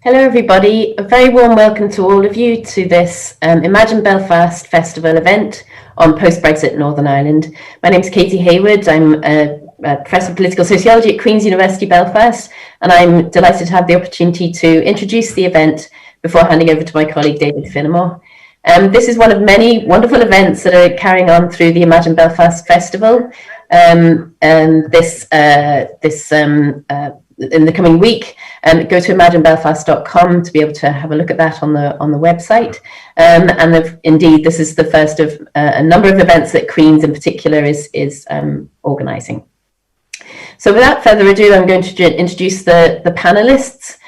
Hello everybody, a very warm welcome to all of you to this Imagine Belfast Festival event on Post-Brexit Northern Ireland. My name is Katie Hayward, I'm a Professor of Political Sociology at Queen's University Belfast, and I'm delighted to have the opportunity to introduce the event before handing over to my colleague David Finnemore. This is one of many wonderful events that are carrying on through the Imagine Belfast Festival. In the coming week, go to imaginebelfast.com to be able to have a look at that on the website. Indeed, this is the first of a number of events that Queen's in particular is organising. So without further ado, I'm going to introduce the panellists.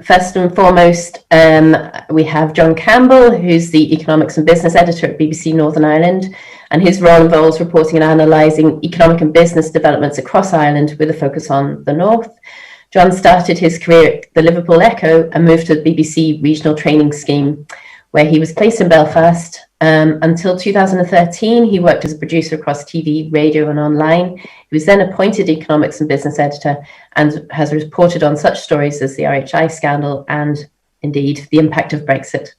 First and foremost, we have John Campbell, who's the Economics and Business Editor at BBC Northern Ireland, and his role involves reporting and analysing economic and business developments across Ireland with a focus on the north. John started his career at the Liverpool Echo and moved to the BBC Regional Training Scheme, where he was placed in Belfast. Until 2013, he worked as a producer across TV, radio and online. He was then appointed Economics and Business Editor and has reported on such stories as the RHI scandal and, indeed, the impact of Brexit.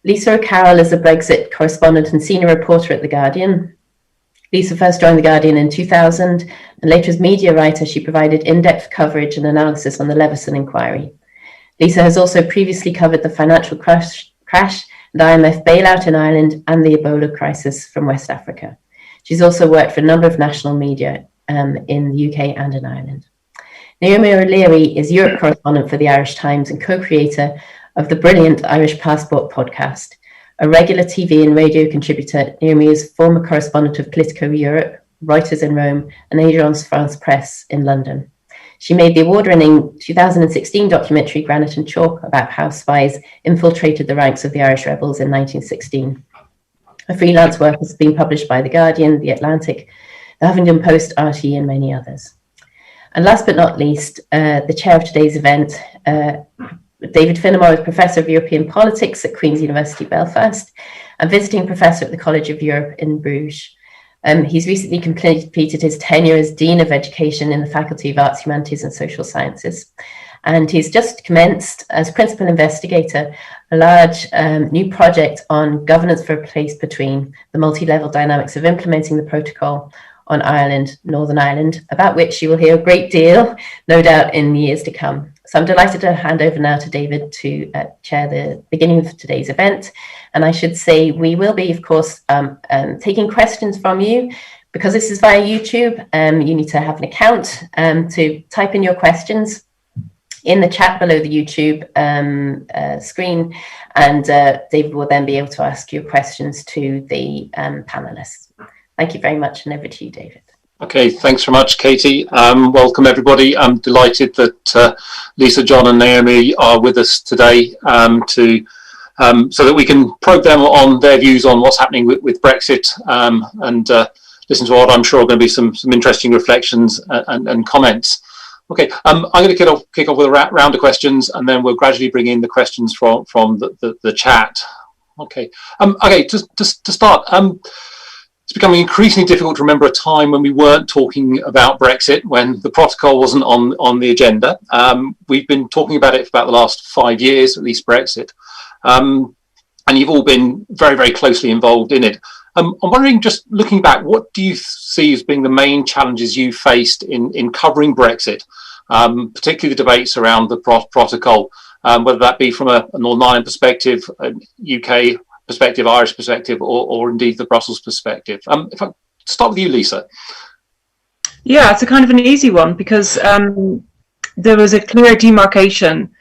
Lisa O'Carroll is a Brexit correspondent and senior reporter at The Guardian. Lisa first joined The Guardian in 2000, and later as media writer, she provided in-depth coverage and analysis on the Leveson inquiry. Lisa has also previously covered the financial crash and IMF bailout in Ireland and the Ebola crisis from West Africa. She's also worked for a number of national media in the UK and in Ireland. Naomi O'Leary is Europe correspondent for the Irish Times and co-creator of the brilliant Irish Passport podcast. A regular TV and radio contributor, Naomi is former correspondent of Politico Europe, Reuters in Rome, and Agence France Presse in London. She made the award-winning 2016 documentary Granite and Chalk about how spies infiltrated the ranks of the Irish rebels in 1916. Her freelance work has been published by The Guardian, The Atlantic, The Huffington Post, RT, and many others. And last but not least, the chair of today's event, David Finnemore is Professor of European Politics at Queen's University Belfast and visiting Professor at the College of Europe in Bruges. He's recently completed his tenure as Dean of Education in the Faculty of Arts, Humanities and Social Sciences. And he's just commenced as Principal Investigator a large new project on governance for a place between, the multi-level dynamics of implementing the protocol on Ireland, Northern Ireland, about which you will hear a great deal, no doubt, in the years to come. So I'm delighted to hand over now to David to chair the beginning of today's event. And I should say we will be, of course, taking questions from you. Because this is via YouTube, you need to have an account to type in your questions in the chat below the YouTube screen. And David will then be able to ask your questions to the panelists. Thank you very much, and over to you, David. Okay, thanks very much, Katie. Welcome, everybody. I'm delighted that Lisa, John and Naomi are with us today so that we can probe them on their views on what's happening with Brexit and listen to what I'm sure are going to be some interesting reflections and comments. Okay, I'm going to kick off with a round of questions, and then we'll gradually bring in the questions from the chat. Okay, to start. It's becoming increasingly difficult to remember a time when we weren't talking about Brexit, when the protocol wasn't on the agenda. We've been talking about it for about the last 5 years, at least Brexit. And you've all been very, very closely involved in it. I'm wondering, just looking back, what do you see as being the main challenges you faced in covering Brexit, particularly the debates around the protocol, whether that be from a Northern Ireland perspective, a UK perspective, Irish perspective, or indeed the Brussels perspective. If I start with you, Lisa. Yeah, it's a kind of an easy one because there was a clear demarcation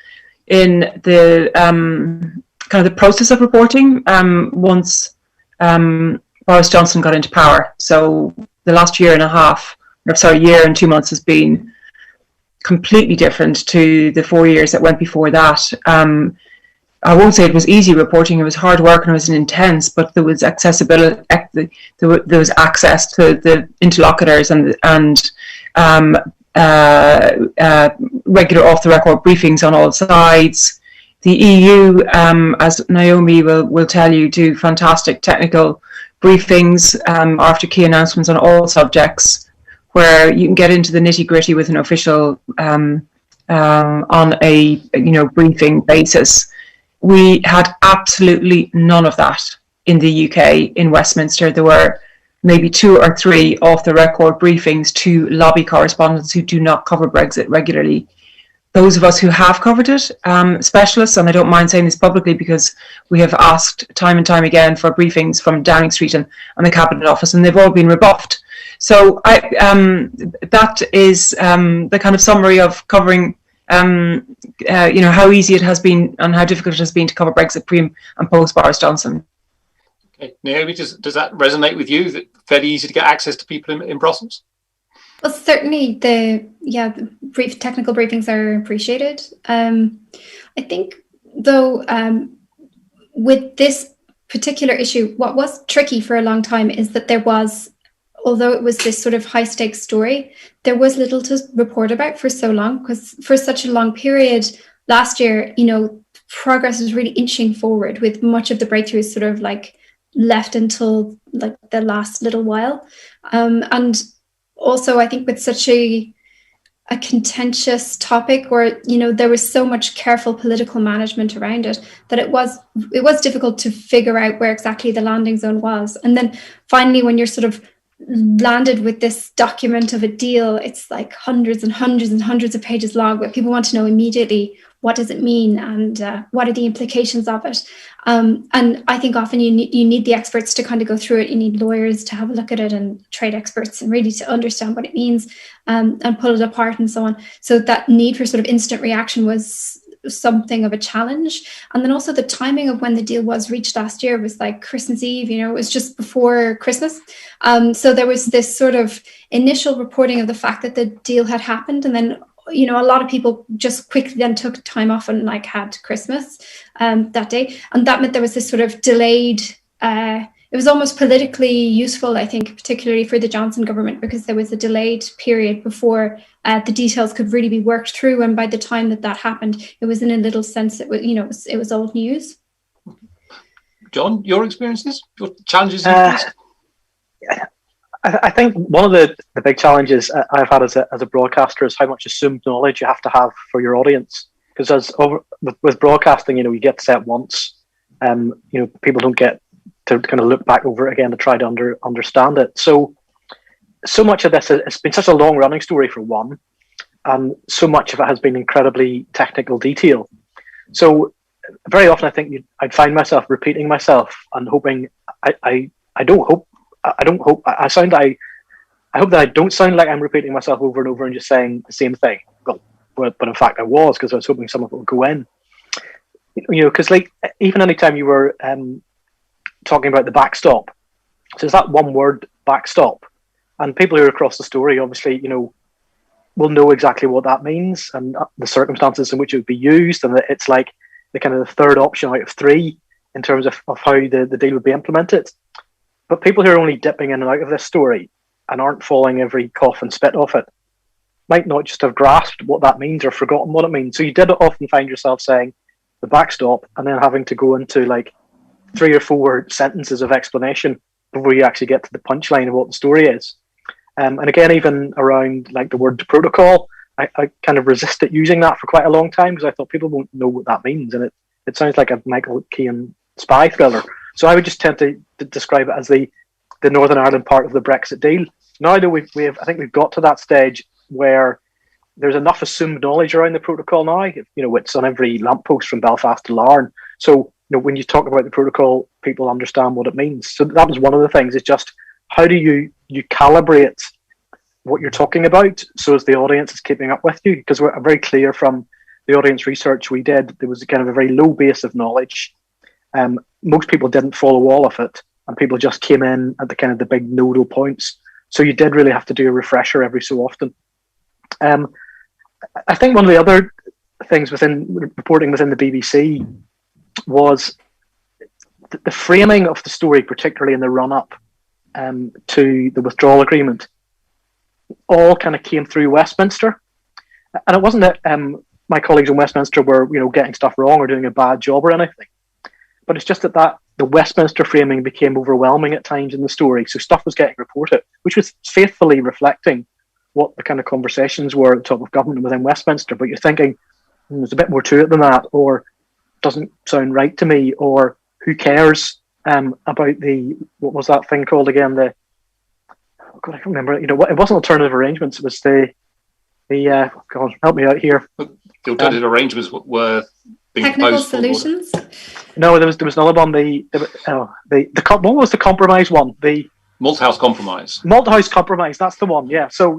in the kind of the process of reporting once Boris Johnson got into power. So the last year and 2 months has been completely different to the 4 years that went before that. I won't say it was easy reporting. It was hard work and it was intense, but there was accessibility. There was access to the interlocutors and regular off-the-record briefings on all sides. The EU, as Naomi will tell you, do fantastic technical briefings after key announcements on all subjects, where you can get into the nitty-gritty with an official on a briefing basis. We had absolutely none of that in the UK. In Westminster, there were maybe 2 or 3 off-the-record briefings to lobby correspondents who do not cover Brexit regularly. Those of us who have covered it, specialists, and I don't mind saying this publicly because we have asked time and time again for briefings from Downing Street and the Cabinet Office, and they've all been rebuffed. So that is the kind of summary of covering how easy it has been and how difficult it has been to cover Brexit pre and post Boris Johnson. Okay. Naomi, does that resonate with you? Is it fairly easy to get access to people in Brussels? Well, certainly the brief technical briefings are appreciated. I think, though, with this particular issue, what was tricky for a long time is that there was, although it was this sort of high stakes story, there was little to report about for so long, because for such a long period last year, progress was really inching forward, with much of the breakthroughs sort of like left until like the last little while. And also, I think with such a contentious topic where, there was so much careful political management around it, that it was difficult to figure out where exactly the landing zone was. And then finally, when you're sort of landed with this document of a deal, it's like hundreds and hundreds and hundreds of pages long, but people want to know immediately, what does it mean, and what are the implications of it? And I think often you need the experts to kind of go through it. You need lawyers to have a look at it, and trade experts, and really to understand what it means, and pull it apart and so on. So that need for sort of instant reaction was something of a challenge. And then also the timing of when the deal was reached last year was like Christmas Eve, it was just before Christmas. So there was this sort of initial reporting of the fact that the deal had happened, and then a lot of people just quickly then took time off and like had Christmas that day. And that meant there was this sort of delayed, it was almost politically useful, I think, particularly for the Johnson government, because there was a delayed period before the details could really be worked through. And by the time that happened, it was in a little sense, it was old news. John, your experiences, your challenges? I think one of the big challenges I've had as a broadcaster is how much assumed knowledge you have to have for your audience. Because with broadcasting, you get to say it once. People don't get to kind of look back over it again to try to understand it. So much of this has been such a long running story, for one, and so much of it has been incredibly technical detail. So very often I think I'd find myself repeating myself and hoping I hope that I don't sound like I'm repeating myself over and over and just saying the same thing. Well, but in fact I was, because I was hoping some of it would go in. Because like even anytime you were talking about the backstop, so there's that one word, backstop, and people who are across the story obviously will know exactly what that means and the circumstances in which it would be used, and that it's like the kind of the third option out of 3 in terms of how the deal would be implemented. But people who are only dipping in and out of this story and aren't following every cough and spit off it might not just have grasped what that means or forgotten what it means. So you did often find yourself saying the backstop and then having to go into like 3 or 4 sentences of explanation before you actually get to the punchline of what the story is. And again, even around like the word protocol, I kind of resisted using that for quite a long time, because I thought people won't know what that means. And it sounds like a Michael Keane spy thriller. So I would just tend to describe it as the Northern Ireland part of the Brexit deal. Now that I think we've got to that stage where there's enough assumed knowledge around the protocol now. It's on every lamppost from Belfast to Larne. So when you talk about the protocol, people understand what it means. So that was one of the things. It's just how do you calibrate what you're talking about so as the audience is keeping up with you? Because we're very clear from the audience research we did, there was a kind of a very low base of knowledge. Most people didn't follow all of it, and people just came in at the kind of the big nodal points. So you did really have to do a refresher every so often. I think one of the other things within reporting within the BBC was the framing of the story, particularly in the run-up to the withdrawal agreement, all kind of came through Westminster. And it wasn't that my colleagues in Westminster were, getting stuff wrong or doing a bad job or anything. But it's just that the Westminster framing became overwhelming at times in the story. So stuff was getting reported, which was faithfully reflecting what the kind of conversations were at the top of government within Westminster, but you're thinking, there's a bit more to it than that, or doesn't sound right to me, or who cares about the, what was that thing called again? I can't remember. It wasn't alternative arrangements. It was God, help me out here. The alternative arrangements were being technical proposed solutions. No, there was another one. What was the compromise one? The Malthouse Compromise. Malthouse Compromise. That's the one. Yeah. So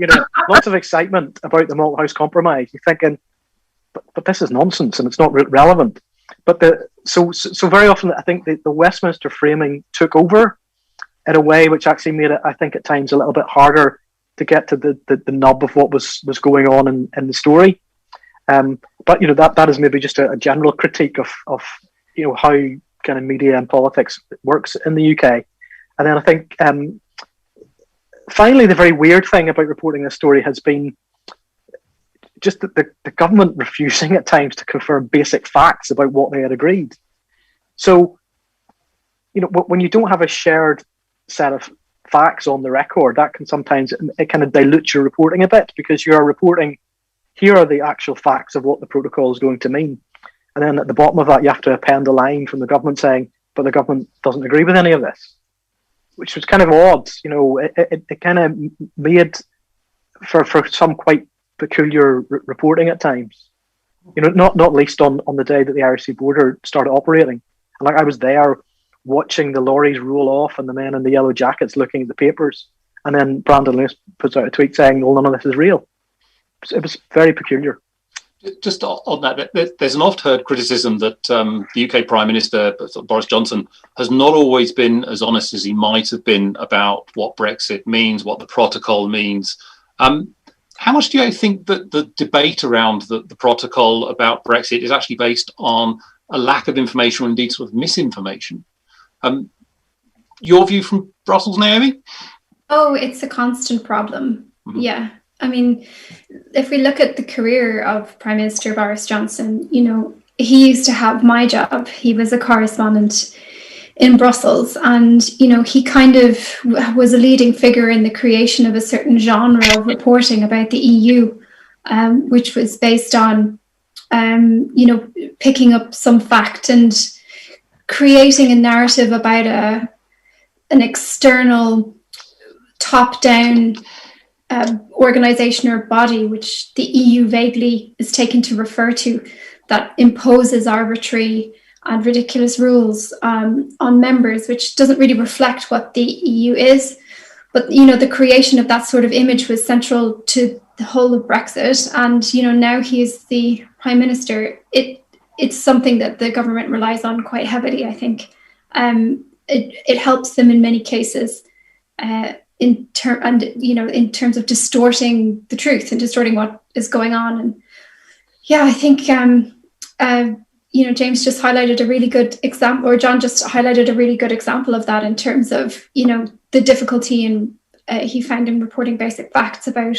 lots of excitement about the Malthouse Compromise. You're thinking, but this is nonsense and it's not relevant. But so very often, I think the Westminster framing took over in a way which actually made it, I think, at times a little bit harder to get to the nub of what was going on in the story. But that is maybe just a general critique of how kind of media and politics works in the UK. And then I think finally the very weird thing about reporting this story has been just the government refusing at times to confirm basic facts about what they had agreed. So when you don't have a shared set of facts on the record, that can sometimes it kind of dilutes your reporting a bit, because you are reporting, here are the actual facts of what the protocol is going to mean, and then at the bottom of that you have to append a line from the government saying, but the government doesn't agree with any of this, which was kind of odd. It kind of made for some quite peculiar reporting at times, not least on the day that the Irish Sea border started operating. And I was there watching the lorries roll off and the men in the yellow jackets looking at the papers, and then Brandon Lewis puts out a tweet saying, well, none of this is real. It was very peculiar. Just on that, there's an oft-heard criticism that the UK Prime Minister, Boris Johnson, has not always been as honest as he might have been about what Brexit means, what the protocol means. How much do you think that the debate around the protocol about Brexit is actually based on a lack of information, or indeed sort of misinformation? Your view from Brussels, Naomi? Oh, it's a constant problem. Mm-hmm. Yeah. I mean, if we look at the career of Prime Minister Boris Johnson, he used to have my job. He was a correspondent in Brussels, and, he kind of was a leading figure in the creation of a certain genre of reporting about the EU, which was based on, picking up some fact and creating a narrative about an external top-down organisation or body, which the EU vaguely is taken to refer to, that imposes arbitrary and ridiculous rules on members, which doesn't really reflect what the EU is. But, the creation of that sort of image was central to the whole of Brexit. And, now he is the Prime Minister. It's something that the government relies on quite heavily, I think. It helps them in many cases in terms of distorting the truth and distorting what is going on. And I think James just highlighted a really good example, or John just highlighted a really good example of that, in terms of the difficulty he found in reporting basic facts about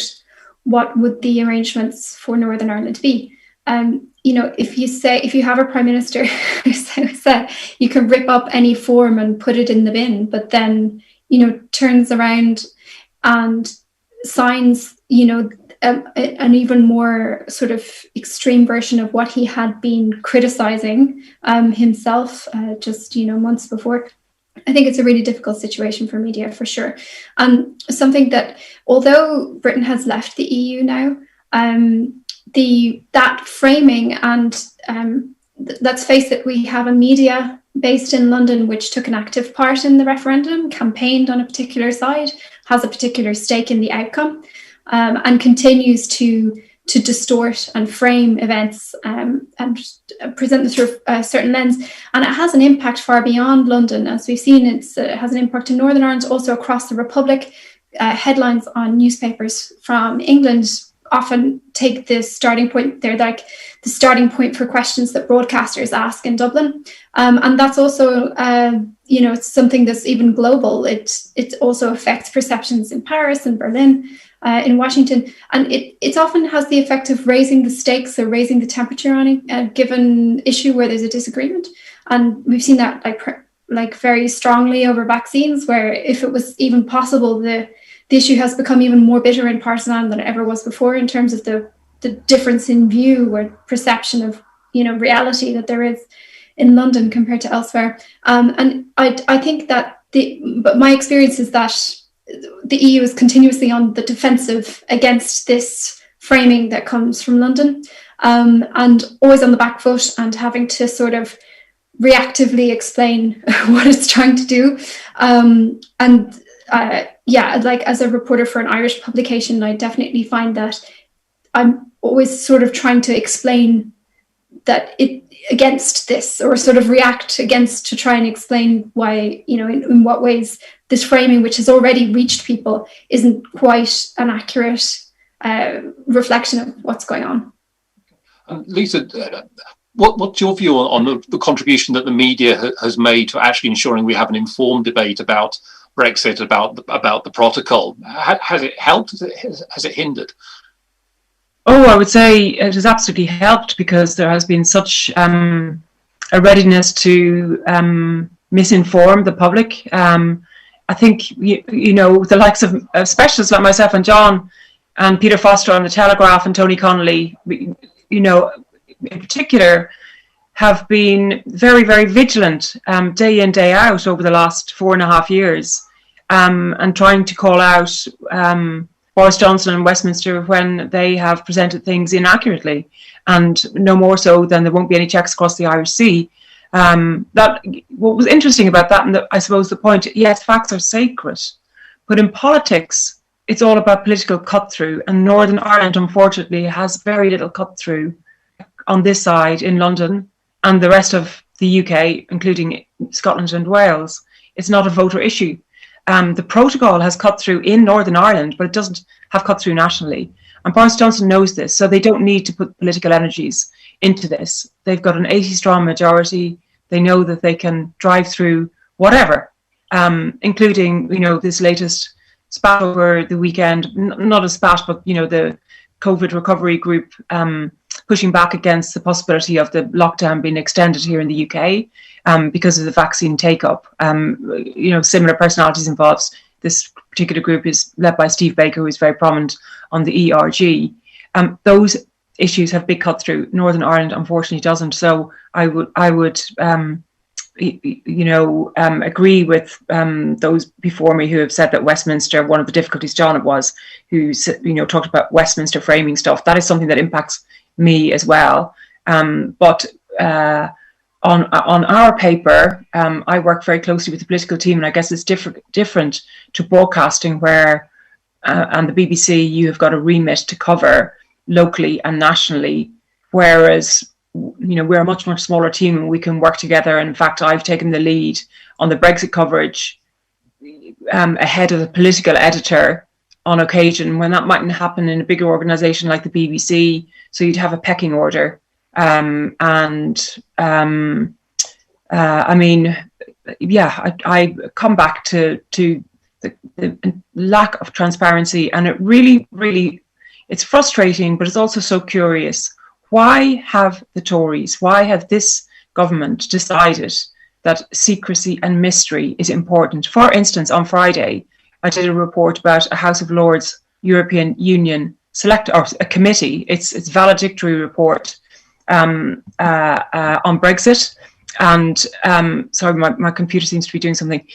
what would the arrangements for Northern Ireland be. If you have a Prime Minister who says you can rip up any form and put it in the bin, but then turns around and signs an even more sort of extreme version of what he had been criticizing himself just months before. I think it's a really difficult situation for media, for sure. Something that, although Britain has left the EU now, that framing, and let's face it, we have a media based in London which took an active part in the referendum, campaigned on a particular side, has a particular stake in the outcome, and continues to distort and frame events and present them through a certain lens. And it has an impact far beyond London. As we've seen, it has an impact in Northern Ireland, also across the Republic. Headlines on newspapers from England often take the starting point. They're like the starting point for questions that broadcasters ask in Dublin. And that's also, it's something that's even global. It also affects perceptions in Paris and Berlin, in Washington. And it often has the effect of raising the stakes or raising the temperature on a given issue where there's a disagreement. And we've seen that like very strongly over vaccines, where if it was even possible, the the issue has become even more bitter and partisan than it ever was before, in terms of the difference in view or perception of, reality that there is in London compared to elsewhere. And I think that but my experience is that the EU is continuously on the defensive against this framing that comes from London, and always on the back foot and having to sort of reactively explain what it's trying to do. Like as a reporter for an Irish publication, I definitely find that I'm always sort of trying to explain that against this, or sort of react against, to try and explain why, in what ways this framing, which has already reached people, isn't quite an accurate reflection of what's going on. Lisa, what's your view on the contribution that the media has made to actually ensuring we have an informed debate about Brexit, about the protocol? Has it helped? Has it hindered? Oh, I would say it has absolutely helped, because there has been such a readiness to misinform the public. I think, the likes of specialists like myself and John and Peter Foster on the Telegraph and Tony Connolly, in particular, have been very, very vigilant day in, day out over the last 4.5 years, and trying to call out Boris Johnson and Westminster when they have presented things inaccurately, and no more so than there won't be any checks across the Irish Sea. What was interesting about that, and I suppose the point, yes, facts are sacred, but in politics, it's all about political cut-through, and Northern Ireland, unfortunately, has very little cut-through on this side in London and the rest of the UK, including Scotland and Wales. It's not a voter issue. The protocol has cut through in Northern Ireland, but it doesn't have cut through nationally. And Boris Johnson knows this, so they don't need to put political energies into this. They've got an 80-strong majority. They know that they can drive through whatever, including, this latest spat over the weekend. Not a spat, but, the COVID recovery group pushing back against the possibility of the lockdown being extended here in the UK. Because of the vaccine take-up. Similar personalities involved. This particular group is led by Steve Baker, who is very prominent on the ERG. Those issues have big cut through. Northern Ireland, unfortunately, doesn't. So I would agree with those before me who have said that Westminster, one of the difficulties, John, it was, who talked about Westminster framing stuff. That is something that impacts me as well. On our paper, I work very closely with the political team, and I guess it's different to broadcasting, where and the BBC, you have got a remit to cover locally and nationally, whereas we're a much, much smaller team and we can work together. And in fact, I've taken the lead on the Brexit coverage ahead of the political editor on occasion, when that mightn't happen in a bigger organisation like the BBC. So you'd have a pecking order. I come back to the lack of transparency, and it really, really, it's frustrating, but it's also so curious. Why have the Tories, why have this government decided that secrecy and mystery is important? For instance, on Friday, I did a report about a House of Lords European Union a committee, its valedictory report on Brexit. And sorry, my computer seems to be doing something.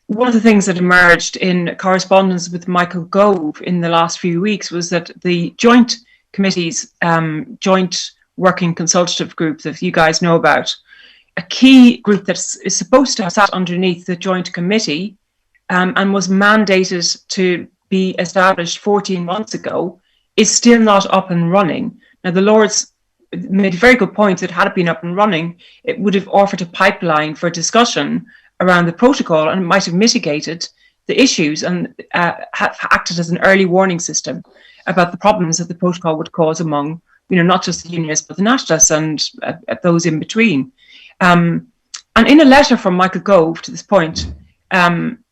One of the things that emerged in correspondence with Michael Gove in the last few weeks was that the joint committees, joint working consultative group that you guys know about, a key group that is supposed to have sat underneath the joint committee and was mandated to be established 14 months ago, is still not up and running. Now, the Lords made a very good point that had it been up and running, it would have offered a pipeline for discussion around the protocol, and it might have mitigated the issues and acted as an early warning system about the problems that the protocol would cause among, not just the unionists, but the nationalists and those in between. And in a letter from Michael Gove to this point,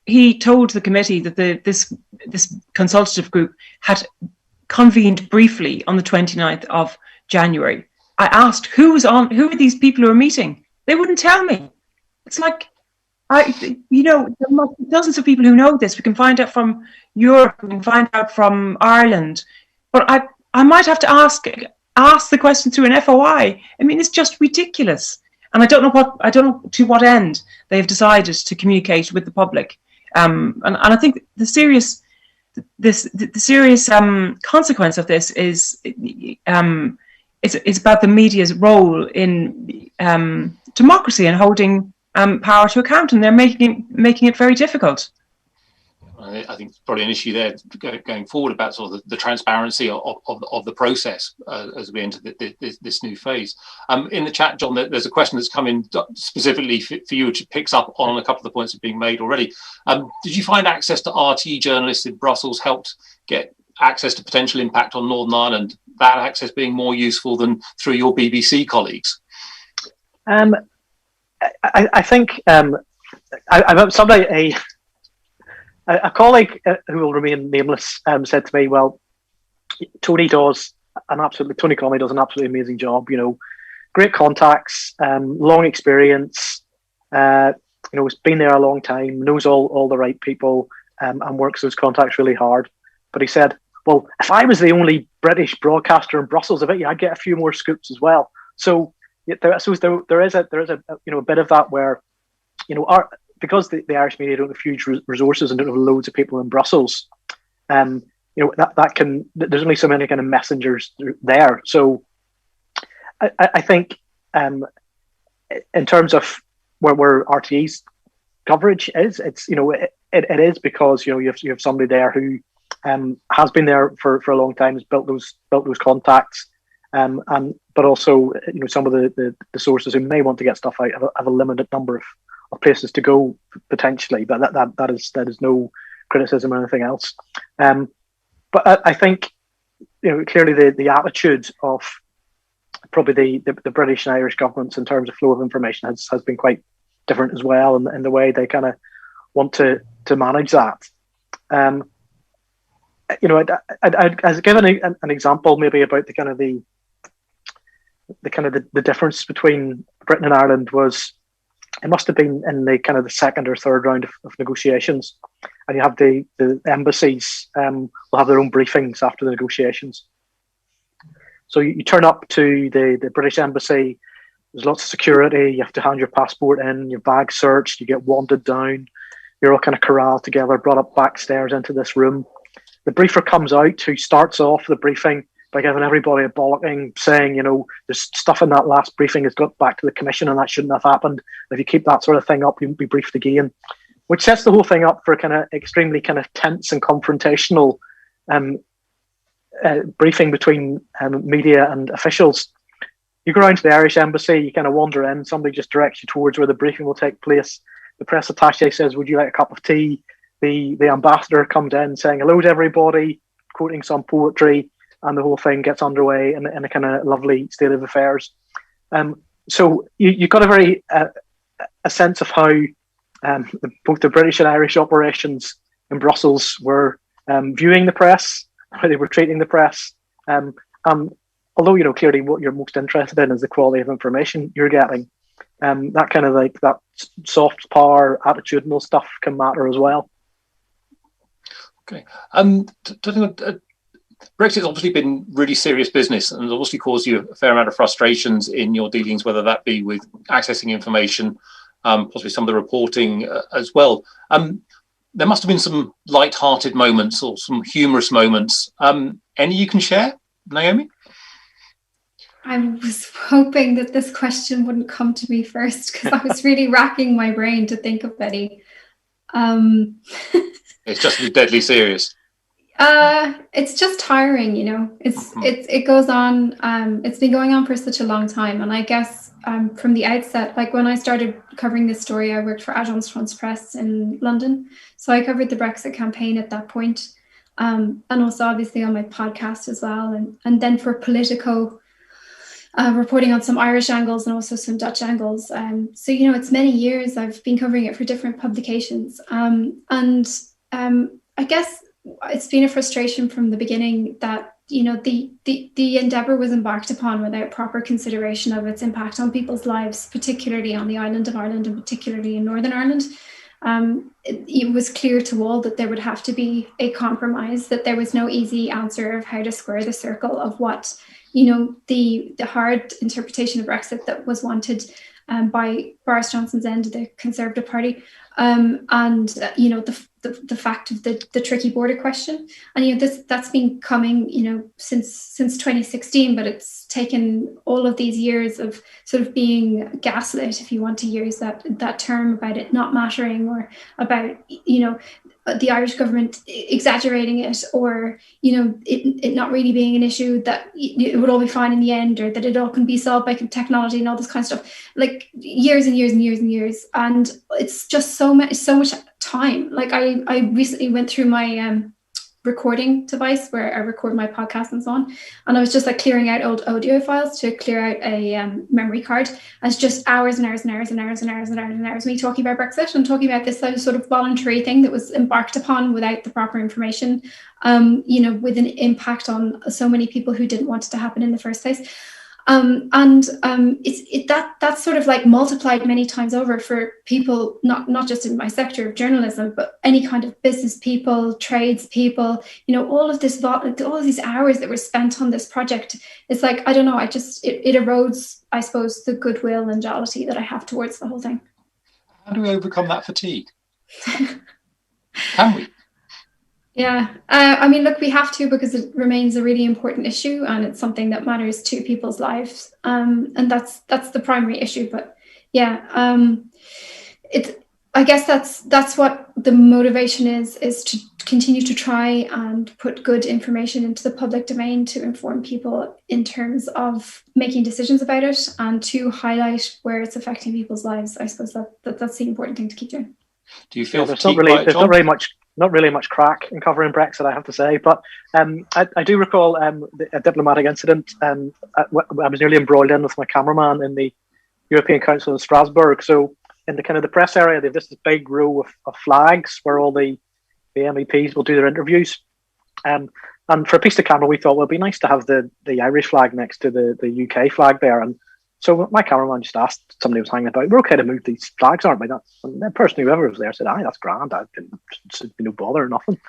he told the committee that this consultative group had convened briefly on the 29th of January. I asked, who are these people who are meeting? They wouldn't tell me. It's like, There must be dozens of people who know this. We can find out from Europe, we can find out from Ireland, but I might have to ask the question through an FOI. I mean, it's just ridiculous, and I don't know to what end they've decided to communicate with the public. And I think the serious consequence of this is it's about the media's role in democracy and holding power to account, and they're making it very difficult. I think it's probably an issue there going forward about sort of the transparency of the process as we enter this new phase. In the chat, John, there's a question that's come in specifically for you, which picks up on a couple of the points that are being made already. Did you find access to RT journalists in Brussels helped get access to potential impact on Northern Ireland, that access being more useful than through your BBC colleagues? I think a colleague who will remain nameless said to me, "Well, Tony Connolly does an absolutely amazing job. Great contacts, long experience. Has been there a long time, knows all the right people, and works those contacts really hard." But he said, "Well, if I was the only British broadcaster in Brussels, I bet I'd get a few more scoops as well." So I suppose there is a bit of that where because the Irish media don't have huge resources and don't have loads of people in Brussels, that can, there's only so many kind of messengers there. So I think in terms of where RTE's coverage is, it is because you have somebody there who has been there for a long time, has built those contacts, but also some of the sources who may want to get stuff out have a limited number of places to go potentially, but that is no criticism or anything else. But I think clearly the attitude of probably the British and Irish governments in terms of flow of information has been quite different as well, in the way they kind of want to manage that. I'd give an example maybe about the difference between Britain and Ireland was, it must have been in the kind of the second or third round of negotiations, and you have the embassies will have their own briefings after the negotiations. So you turn up to the British embassy, there's lots of security, you have to hand your passport in, your bag searched, you get wanded down, you're all kind of corralled together, brought up backstairs into this room. The briefer comes out, who starts off the briefing by giving everybody a bollocking, saying, there's stuff in that last briefing has got back to the Commission and that shouldn't have happened. If you keep that sort of thing up, you won't be briefed again, which sets the whole thing up for a kind of extremely kind of tense and confrontational briefing between media and officials. You go around to the Irish embassy, you kind of wander in, somebody just directs you towards where the briefing will take place. The press attaché says, "Would you like a cup of tea?" The ambassador comes in saying, "Hello to everybody," quoting some poetry, and the whole thing gets underway in a kind of lovely state of affairs. So you got a very a sense of how both the British and Irish operations in Brussels were viewing the press, how they were treating the press. Although clearly what you're most interested in is the quality of information you're getting. That kind of like that soft power, attitudinal stuff can matter as well. Okay. Brexit's obviously been really serious business and obviously caused you a fair amount of frustrations in your dealings, whether that be with accessing information, possibly some of the reporting as well. There must have been some light-hearted moments or some humorous moments. Any you can share, Naomi? I was hoping that this question wouldn't come to me first, because I was really racking my brain to think of any. It's just deadly serious. It's just tiring, it goes on. It's been going on for such a long time. And I guess from the outset, like when I started covering this story, I worked for Agence France Presse in London. So I covered the Brexit campaign at that point. And also obviously on my podcast as well. And then for Politico, reporting on some Irish angles and also some Dutch angles. So, it's many years I've been covering it for different publications. And I guess it's been a frustration from the beginning that, you know, the endeavour was embarked upon without proper consideration of its impact on people's lives, particularly on the island of Ireland and particularly in Northern Ireland. It was clear to all that there would have to be a compromise, that there was no easy answer of how to square the circle of what, you know, the hard interpretation of Brexit that was wanted by Boris Johnson's end of the Conservative Party, and you know, the fact of the tricky border question. And you know, that's been coming, you know, since 2016, but it's taken all of these years of sort of being gaslit, if you want to use that term, about it not mattering, or about, you know, the Irish government exaggerating it, or, you know, it not really being an issue, that it would all be fine in the end, or that it all can be solved by technology and all this kind of stuff. Like years and years and years and years, and it's just so much time. Like I recently went through my recording device where I record my podcast and so on, and I was just like clearing out old audio files to clear out a memory card. And it's just hours and hours and hours and hours and hours and hours and hours me talking about Brexit and talking about this sort of voluntary thing that was embarked upon without the proper information, you know, with an impact on so many people who didn't want it to happen in the first place. That's sort of like multiplied many times over for people, not just in my sector of journalism, but any kind of business people, trades people, you know, all of these hours that were spent on this project. It's like, I don't know, it erodes, I suppose, the goodwill and jollity that I have towards the whole thing. How do we overcome that fatigue? Can we? Yeah, I mean, look, we have to, because it remains a really important issue, and it's something that matters to people's lives, and that's the primary issue. But yeah, I guess that's what the motivation is to continue to try and put good information into the public domain to inform people in terms of making decisions about it, and to highlight where it's affecting people's lives. I suppose that's the important thing to keep doing. Do you feel there's not really much crack in covering Brexit, I have to say, but I do recall a diplomatic incident. I was nearly embroiled in with my cameraman in the European Council in Strasbourg. So in the kind of the press area, they have this big row of flags where all the MEPs will do their interviews. And for a piece of camera, we thought, well, it'd be nice to have the Irish flag next to the UK flag there. And so my cameraman just asked somebody who was hanging about, we're okay to move these flags, aren't we? And that person, whoever was there, said, aye, that's grand. It'd be no bother or nothing.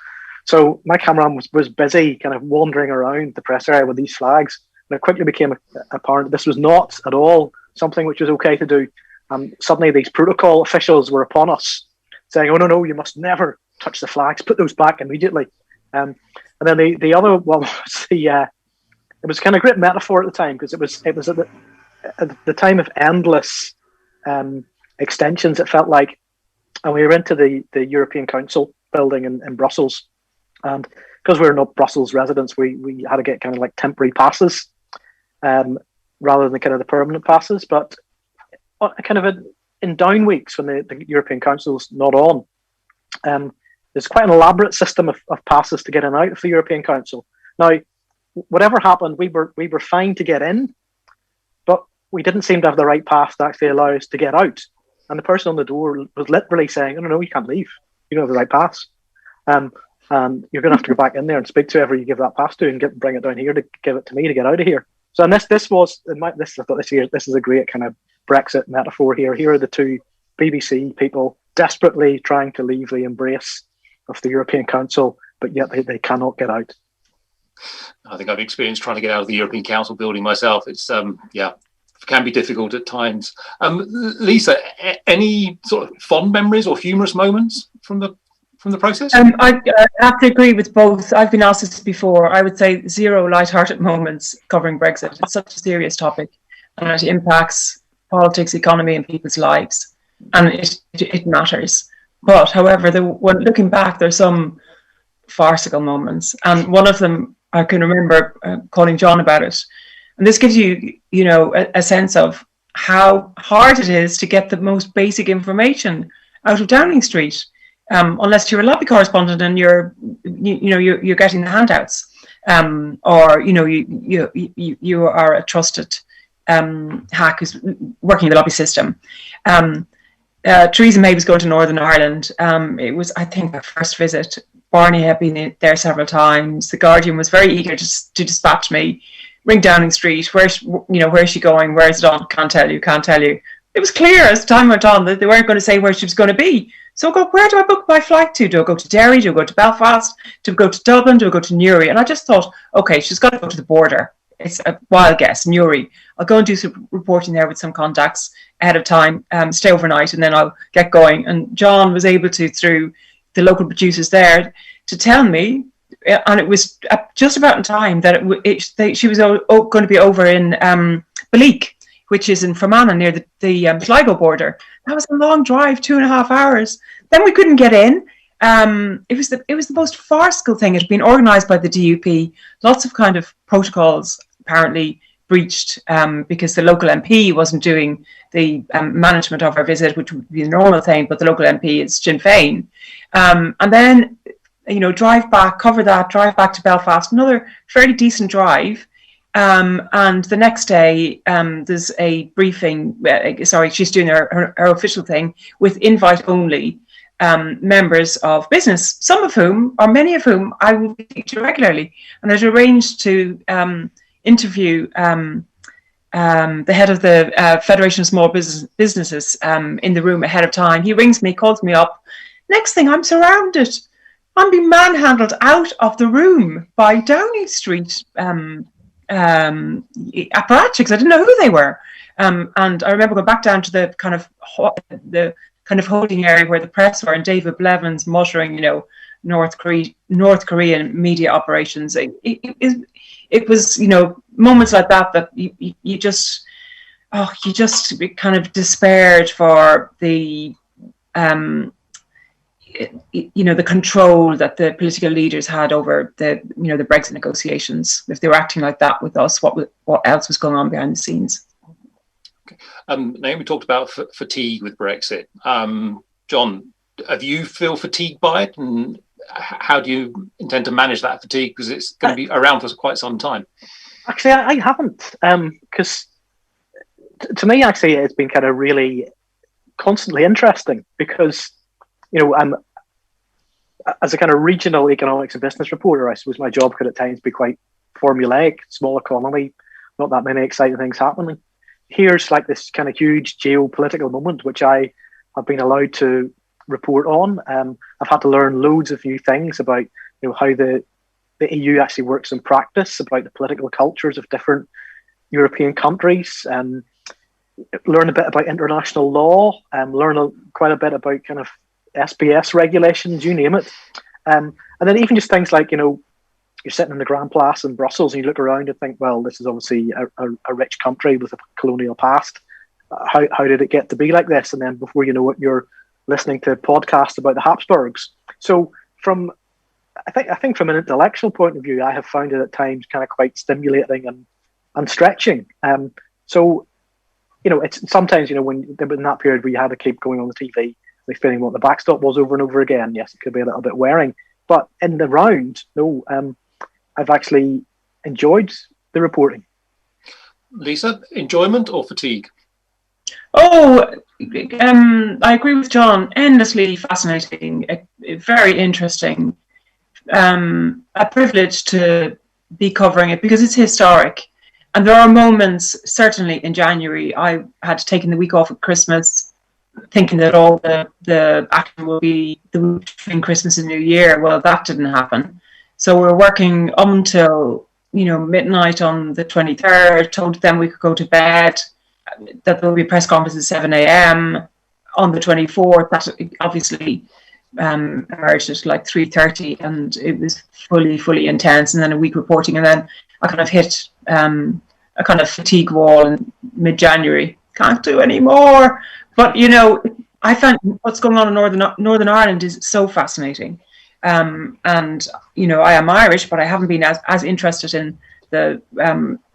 So my cameraman was busy kind of wandering around the press area with these flags. And it quickly became apparent this was not at all something which was okay to do. And suddenly these protocol officials were upon us saying, oh, no, you must never touch the flags. Put those back immediately. And then the other one was it was kind of a great metaphor at the time, because it was at the time of endless extensions, it felt like. And we were into the European Council building in Brussels, and because we were not Brussels residents, we had to get kind of like temporary passes rather than kind of the permanent passes. But kind of in down weeks when the European Council's not on, there's quite an elaborate system of passes to get in and out of the European Council. Now, whatever happened, we were fine to get in, but we didn't seem to have the right path to actually allow us to get out. And the person on the door was literally saying, no, you can't leave. You don't have the right pass. And you're going to have to go back in there and speak to whoever you give that pass to and bring it down here to give it to me to get out of here. So, and I thought this is a great kind of Brexit metaphor here. Here are the two BBC people desperately trying to leave the embrace of the European Council, but yet they cannot get out. I think I've experienced trying to get out of the European Council building myself. It's can be difficult at times. Lisa, any sort of fond memories or humorous moments from the process? I have to agree with both. I've been asked this before. I would say zero light-hearted moments covering Brexit. It's such a serious topic, and it impacts politics, economy, and people's lives, and it matters. But however, when looking back, there's some farcical moments, and one of them I can remember calling John about it. And this gives you, a sense of how hard it is to get the most basic information out of Downing Street, unless you're a lobby correspondent and you're getting the handouts, or you are a trusted hack who's working in the lobby system. Theresa May was going to Northern Ireland. It was, I think, her first visit. Barney had been there several times. The Guardian was very eager to dispatch me. Ring Downing Street. Where's she going? Where is it on? Can't tell you. It was clear as time went on that they weren't going to say where she was going to be. So I go, where do I book my flight to? Do I go to Derry? Do I go to Belfast? Do I go to Dublin? Do I go to Newry? And I just thought, okay, she's got to go to the border. It's a wild guess, Newry. I'll go and do some reporting there with some contacts ahead of time, stay overnight, and then I'll get going. And John was able to, through the local producers there, to tell me, and it was just about in time that she was going to be over in Balik, which is in Fermanagh near the Sligo border. That was a long drive, 2.5 hours. Then we couldn't get in. It was the most farcical thing. It had been organised by the DUP. Lots of kind of protocols apparently breached because the local MP wasn't doing the management of our visit, which would be a normal thing, but the local MP is Sinn Féin. And then, drive back to Belfast, another fairly decent drive. And the next day, there's a briefing. She's doing her official thing with invite only members of business, some of whom, or many of whom, I will speak to regularly. And I'd arranged to interview the head of the Federation of Small Businesses in the room ahead of time. He rings me, calls me up. Next thing, I'm surrounded. I'm being manhandled out of the room by Downing Street apparatchiks. I didn't know who they were. And I remember going back down to the kind of holding area where the press were, and David Blevins muttering, North Korean media operations. It was, moments like that you just kind of despaired for the the control that the political leaders had over the Brexit negotiations. If they were acting like that with us, what else was going on behind the scenes? Okay. Naomi talked about fatigue with Brexit. John, have you feel fatigued by it, and how do you intend to manage that fatigue, because it's going to be around for quite some time? Actually, I haven't, because to me, actually, it's been kind of really constantly interesting, because I'm, as a kind of regional economics and business reporter, I suppose my job could at times be quite formulaic, small economy, not that many exciting things happening. Here's like this kind of huge geopolitical moment, which I have been allowed to report on. I've had to learn loads of new things about how the EU actually works in practice, about the political cultures of different European countries, learn a bit about international law, learn quite a bit about kind of SBS regulations, you name it. And then even just things like, you're sitting in the Grand Place in Brussels and you look around and think, well, this is obviously a rich country with a colonial past. How did it get to be like this? And then before you know it, you're listening to podcasts about the Habsburgs. So I think from an intellectual point of view, I have found it at times kind of quite stimulating and stretching. So, it's sometimes, when in that period where you had to keep going on the TV, explaining what the backstop was over and over again, yes, it could be a little bit wearing. But in the round, no, I've actually enjoyed the reporting. Lisa, enjoyment or fatigue? I agree with John. Endlessly fascinating, very interesting. A privilege to be covering it because it's historic. And there are moments, certainly in January, I had taken the week off at Christmas, thinking that all the action will be the week between Christmas and New Year. Well, that didn't happen. So we're working until, midnight on the 23rd, told them we could go to bed, that there will be a press conference at 7 a.m. on the 24th. That obviously emerged at like 3:30, and it was fully intense. And then a week reporting, and then I kind of hit a kind of fatigue wall in mid-January. Can't do any more. But I find what's going on in Northern Ireland is so fascinating. And I am Irish, but I haven't been as interested in the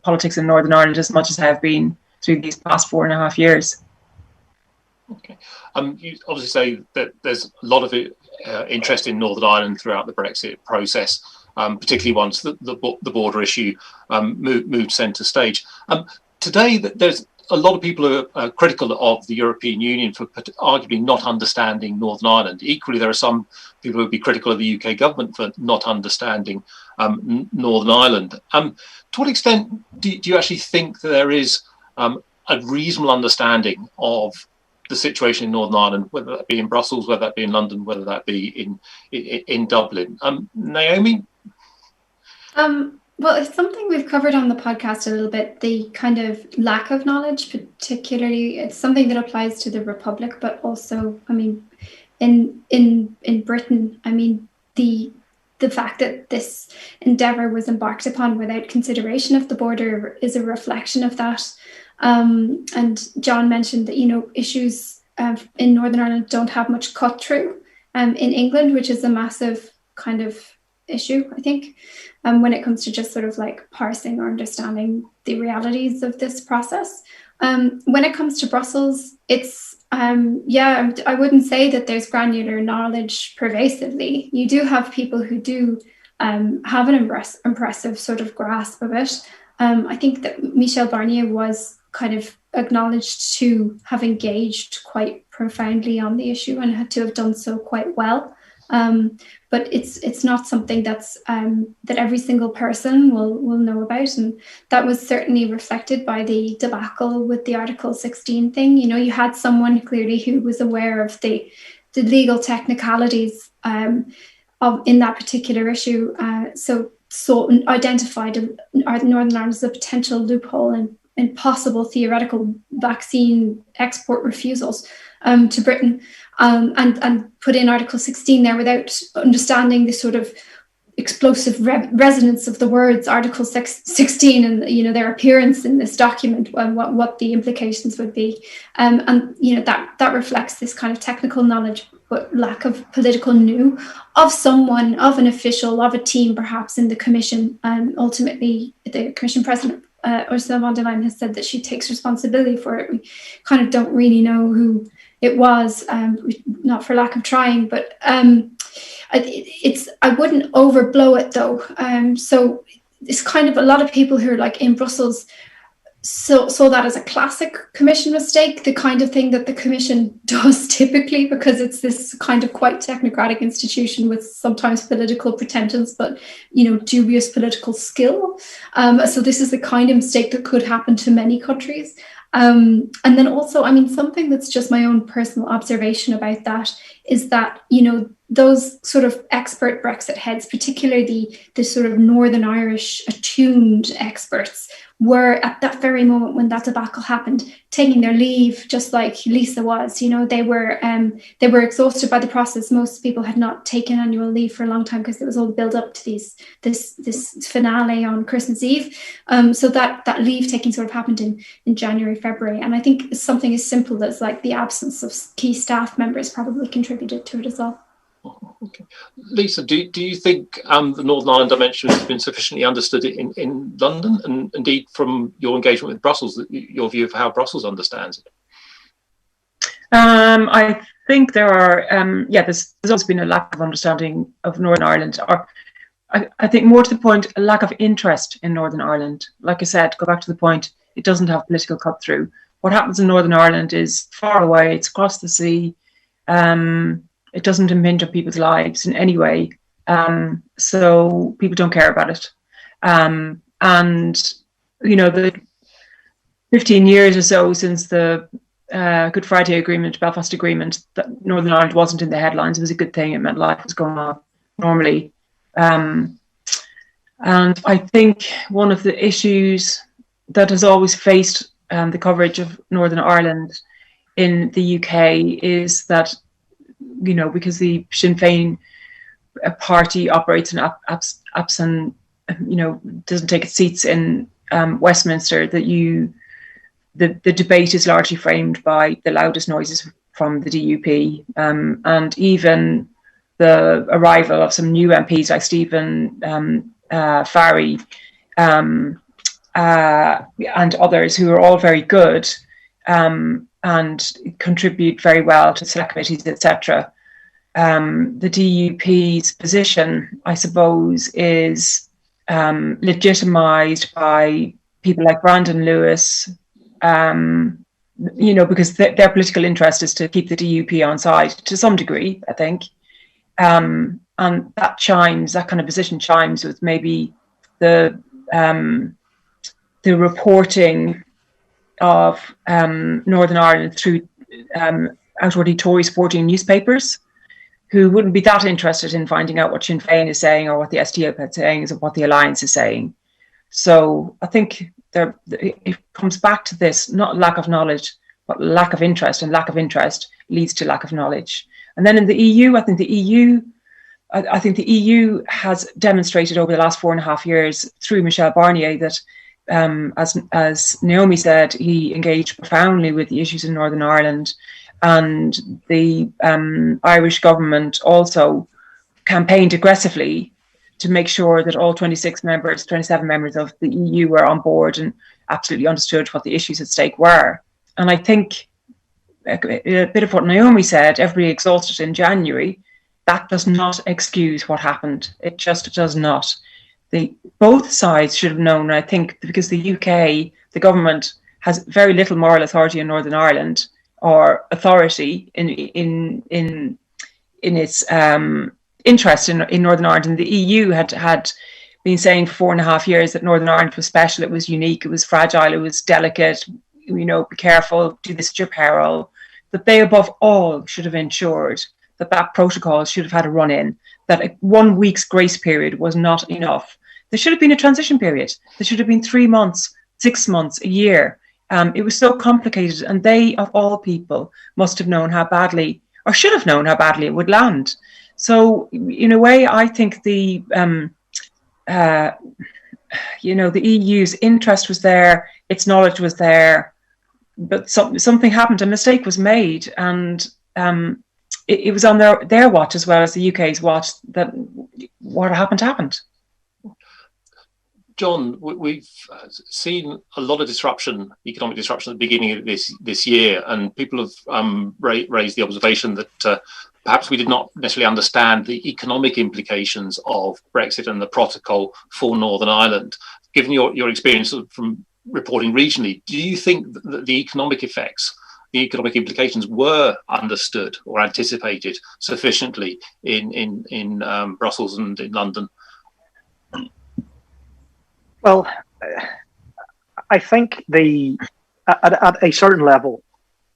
politics in Northern Ireland as much as I have been through these past 4.5 years. Okay. You obviously say that there's a lot of interest in Northern Ireland throughout the Brexit process, particularly once the border issue moved centre stage. Today, there's a lot of people are critical of the European Union for arguably not understanding Northern Ireland. Equally, there are some people who would be critical of the UK government for not understanding Northern Ireland. To what extent do you actually think that there is a reasonable understanding of the situation in Northern Ireland, whether that be in Brussels, whether that be in London, whether that be in Dublin? Naomi? Well, it's something we've covered on the podcast a little bit, the kind of lack of knowledge, particularly it's something that applies to the Republic, but also, I mean, in Britain, I mean, the fact that this endeavour was embarked upon without consideration of the border is a reflection of that. And John mentioned that, you know, issues in Northern Ireland don't have much cut through in England, which is a massive kind of issue, I think, when it comes to just sort of like parsing or understanding the realities of this process. When it comes to Brussels, it's, I wouldn't say that there's granular knowledge pervasively. You do have people who do have an impressive sort of grasp of it. I think that Michel Barnier was kind of acknowledged to have engaged quite profoundly on the issue and had to have done so quite well. But it's not something that's that every single person will know about, and that was certainly reflected by the debacle with the Article 16 thing. You know, you had someone clearly who was aware of the legal technicalities of in that particular issue, so identified Northern Ireland as a potential loophole in possible theoretical vaccine export refusals to Britain, and put in Article 16 there without understanding the sort of explosive resonance of the words Article 16 and, you know, their appearance in this document and what the implications would be. And, you know, that reflects this kind of technical knowledge but lack of political know of someone, of an official, of a team perhaps in the Commission. Ultimately, the Commission President, Ursula von der Leyen, has said that she takes responsibility for it. We kind of don't really know who it was, not for lack of trying, but I wouldn't overblow it though. So it's kind of a lot of people who are like in Brussels saw that as a classic Commission mistake, the kind of thing that the Commission does typically, because it's this kind of quite technocratic institution with sometimes political pretensions, but, you know, dubious political skill. So this is the kind of mistake that could happen to many countries. And then also, I mean, something that's just my own personal observation about that is that, you know, those sort of expert Brexit heads, particularly the sort of Northern Irish attuned experts, were at that very moment when that debacle happened, taking their leave, just like Lisa was. You know, they were exhausted by the process. Most people had not taken annual leave for a long time because it was all built up to this finale on Christmas Eve. So that leave taking sort of happened in January, February. And I think something as simple as like the absence of key staff members probably contributed to it as well. Okay. Lisa, do you think the Northern Ireland dimension has been sufficiently understood in London, and indeed from your engagement with Brussels, your view of how Brussels understands it? I think there are, there's always been a lack of understanding of Northern Ireland, or I think more to the point, a lack of interest in Northern Ireland. Like I said, go back to the point, it doesn't have political cut through. What happens in Northern Ireland is far away, it's across the sea. It doesn't impinge on people's lives in any way. So people don't care about it. And, you know, the 15 years or so since the Good Friday Agreement, Belfast Agreement, that Northern Ireland wasn't in the headlines. It was a good thing. It meant life was going on normally. And I think one of the issues that has always faced the coverage of Northern Ireland in the UK is that, you know, because the Sinn Féin party operates in absent, you know, doesn't take its seats in Westminster, that the debate is largely framed by the loudest noises from the DUP, and even the arrival of some new MPs like Stephen Farry and others who are all very good. And contribute very well to select committees, etc. The DUP's position, I suppose, is legitimised by people like Brandon Lewis, because their political interest is to keep the DUP on side to some degree, I think. And that kind of position chimes with maybe the reporting of Northern Ireland through outwardly Tory supporting newspapers, who wouldn't be that interested in finding out what Sinn Féin is saying or what the SDOP is saying, or what the Alliance is saying. So I think it comes back to this, not lack of knowledge, but lack of interest, and lack of interest leads to lack of knowledge. And then in the EU, I think the EU has demonstrated over the last 4.5 years through Michel Barnier that, as Naomi said, he engaged profoundly with the issues in Northern Ireland, and the Irish government also campaigned aggressively to make sure that all 27 members of the EU were on board and absolutely understood what the issues at stake were. And I think a bit of what Naomi said, everybody exhausted in January, that does not excuse what happened. It just does not. Both sides should have known, I think, because the UK, the government, has very little moral authority in Northern Ireland, or authority in its interest in Northern Ireland. And the EU had been saying for 4.5 years that Northern Ireland was special, it was unique, it was fragile, it was delicate, be careful, do this at your peril. That they above all should have ensured that protocol should have had a run-in, that 1 week's grace period was not enough. There should have been a transition period. There should have been 3 months, 6 months, a year. It was so complicated, and they, of all people, must have known how badly, or should have known how badly it would land. So, in a way, I think the EU's interest was there, its knowledge was there, but something happened, a mistake was made, and it was on their watch as well as the UK's watch that what happened. John, we've seen a lot of economic disruption at the beginning of this year, and people have raised the observation that perhaps we did not necessarily understand the economic implications of Brexit and the protocol for Northern Ireland. Given your experience from reporting regionally, do you think that the economic effects, the economic implications were understood or anticipated sufficiently in Brussels and in London? Well, I think at a certain level,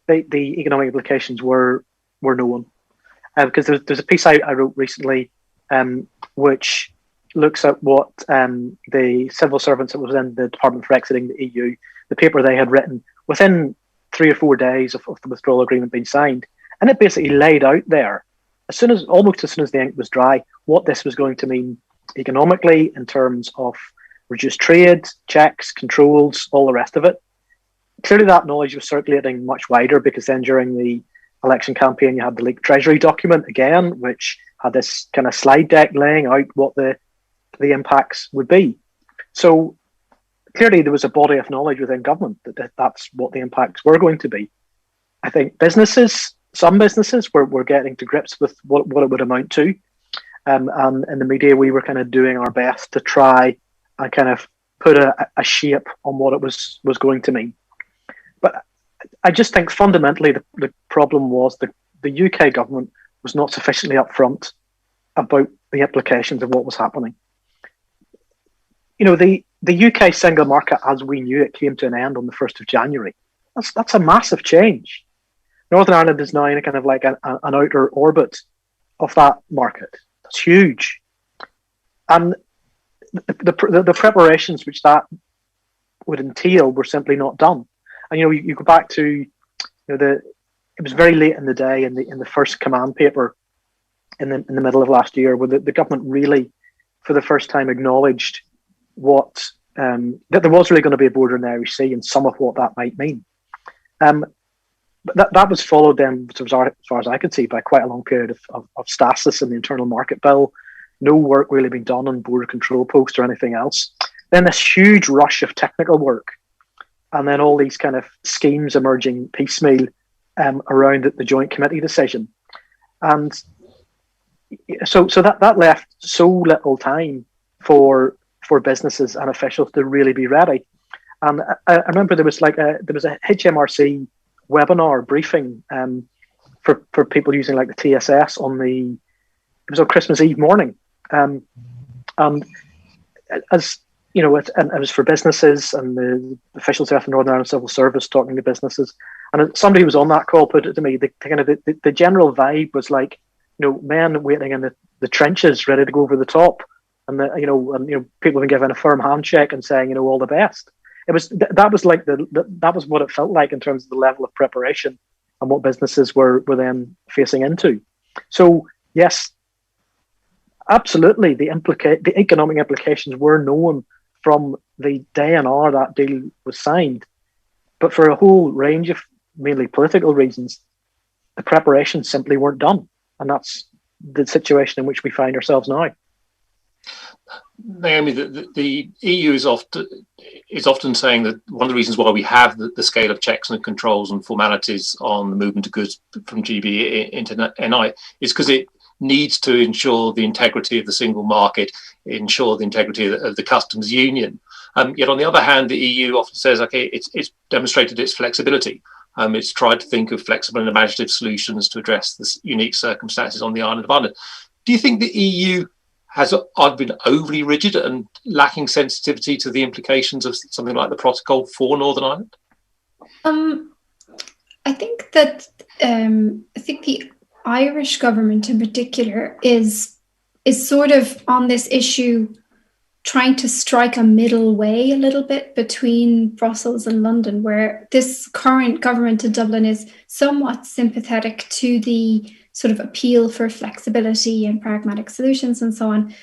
the economic implications were known, because there's a piece I wrote recently, which looks at what the civil servants that was in the Department for Exiting the EU, the paper they had written within 3 or 4 days of the withdrawal agreement being signed, and it basically laid out there, almost as soon as the ink was dry, what this was going to mean economically in terms of reduced trade, checks, controls, all the rest of it. Clearly that knowledge was circulating much wider, because then during the election campaign you had the leaked Treasury document again, which had this kind of slide deck laying out what the impacts would be. So clearly there was a body of knowledge within government that's what the impacts were going to be. I think some businesses were getting to grips with what it would amount to. And in the media we were kind of doing our best to try and kind of put a shape on what it was going to mean. But I just think fundamentally the problem was the UK government was not sufficiently upfront about the implications of what was happening. The UK single market as we knew it came to an end on the 1st of January. That's a massive change. Northern Ireland is now in a kind of like an outer orbit of that market. That's huge. And the preparations which that would entail were simply not done. And you go back to it was very late in the day in the first command paper in the middle of last year, where the government really for the first time acknowledged that there was really going to be a border in the Irish Sea and some of what that might mean. But that was followed then, as far as I could see, by quite a long period of stasis in the internal market bill. No work really being done on border control posts or anything else. Then this huge rush of technical work, and then all these kind of schemes emerging piecemeal around the joint committee decision. And so that left so little time for businesses and officials to really be ready. And I remember there was a HMRC webinar briefing for people using like the TSS it was on Christmas Eve morning, and as you know, it was for businesses and the officials there from Northern Ireland Civil Service talking to businesses. And somebody who was on that call put it to me, the general vibe was like, men waiting in the trenches, ready to go over the top, and people have been given a firm handshake and saying, all the best. That was what it felt like in terms of the level of preparation and what businesses were then facing into. So yes, absolutely, the economic implications were known from the day and hour that deal was signed, but for a whole range of mainly political reasons, the preparations simply weren't done, and that's the situation in which we find ourselves now. Naomi, the EU is often saying that one of the reasons why we have the scale of checks and controls and formalities on the movement of goods from GB into NI is because it needs to ensure the integrity of the single market, ensure the integrity of the customs union. Yet on the other hand, the EU often says, okay, it's demonstrated its flexibility. It's tried to think of flexible and imaginative solutions to address the unique circumstances on the island of Ireland. Do you think the EU has been overly rigid and lacking sensitivity to the implications of something like the protocol for Northern Ireland? I think that the Irish government in particular is sort of on this issue trying to strike a middle way a little bit between Brussels and London, where this current government in Dublin is somewhat sympathetic to the sort of appeal for flexibility and pragmatic solutions and so on.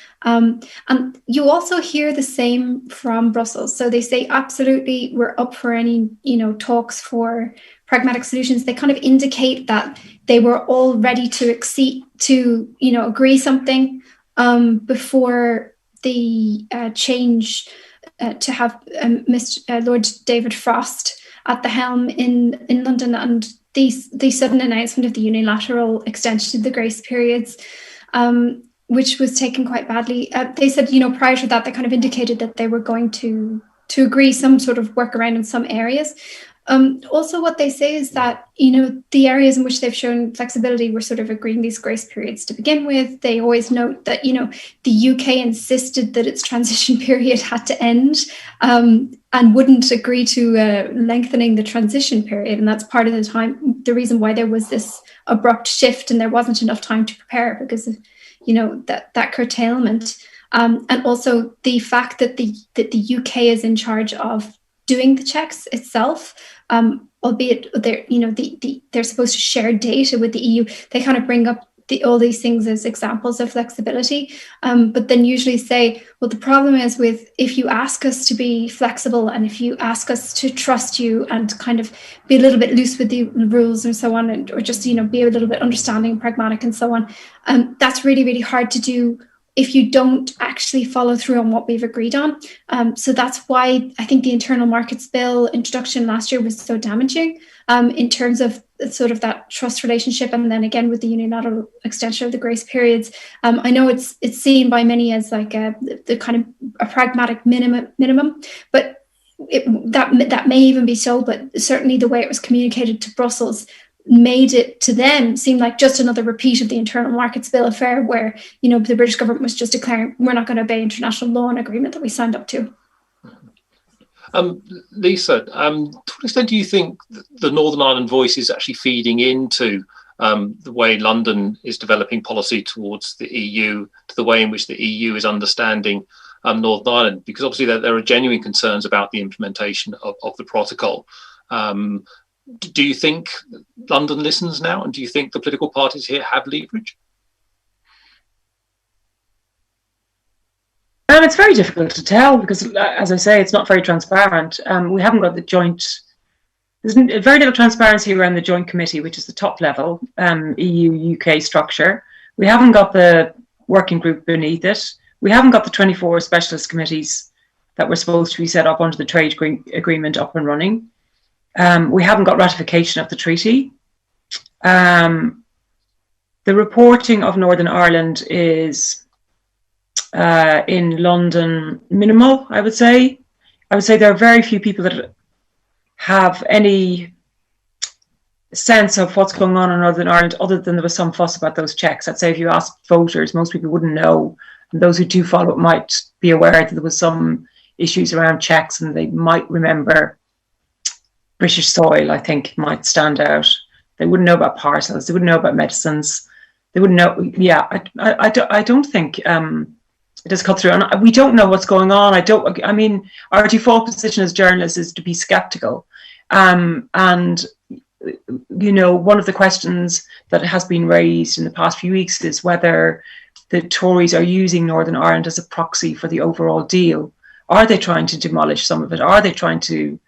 And you also hear the same from Brussels. So they say, absolutely, we're up for any, talks for pragmatic solutions. They kind of indicate that they were all ready to agree something before the change to have Lord David Frost at the helm in London, and the sudden announcement of the unilateral extension of the grace periods, which was taken quite badly. They said, prior to that, they kind of indicated that they were going to agree some sort of workaround in some areas. Also, what they say is that, the areas in which they've shown flexibility were sort of agreeing these grace periods to begin with. They always note that, the UK insisted that its transition period had to end and wouldn't agree to lengthening the transition period. And that's part of the reason why there was this abrupt shift and there wasn't enough time to prepare because of, that curtailment. And also the fact that the UK is in charge of doing the checks itself, albeit they're supposed to share data with the EU. They kind of bring up all these things as examples of flexibility, but then usually say, well, the problem is with if you ask us to be flexible and if you ask us to trust you and kind of be a little bit loose with the rules and so on, or just be a little bit understanding, pragmatic and so on, that's really, really hard to do if you don't actually follow through on what we've agreed on. So that's why I think the Internal Markets Bill introduction last year was so damaging in terms of sort of that trust relationship. And then again, with the unilateral extension of the grace periods, I know it's seen by many as like the kind of a pragmatic minimum, but that may even be so, but certainly the way it was communicated to Brussels made it to them seem like just another repeat of the Internal Markets Bill affair where, the British government was just declaring we're not going to obey international law and agreement that we signed up to. Lisa, to what extent do you think the Northern Ireland voice is actually feeding into the way London is developing policy towards the EU, to the way in which the EU is understanding Northern Ireland? Because obviously there are genuine concerns about the implementation of the protocol. Do you think London listens now? And do you think the political parties here have leverage? It's very difficult to tell because, as I say, it's not very transparent. We haven't got there's very little transparency around the Joint Committee, which is the top level EU-UK structure. We haven't got the working group beneath it. We haven't got the 24 specialist committees that were supposed to be set up under the trade agreement up and running. We haven't got ratification of the treaty. The reporting of Northern Ireland is in London minimal, I would say. I would say there are very few people that have any sense of what's going on in Northern Ireland, other than there was some fuss about those checks. I'd say if you ask voters, most people wouldn't know. And those who do follow it might be aware that there was some issues around checks, and they might remember British soil, I think, might stand out. They wouldn't know about parcels. They wouldn't know about medicines. They wouldn't know. Yeah, I don't think it has cut through. And we don't know what's going on. I mean, our default position as journalists is to be sceptical. And, you know, one of the questions that has been raised in the past few weeks is whether the Tories are using Northern Ireland as a proxy for the overall deal. Are they trying to demolish some of it? Are they trying to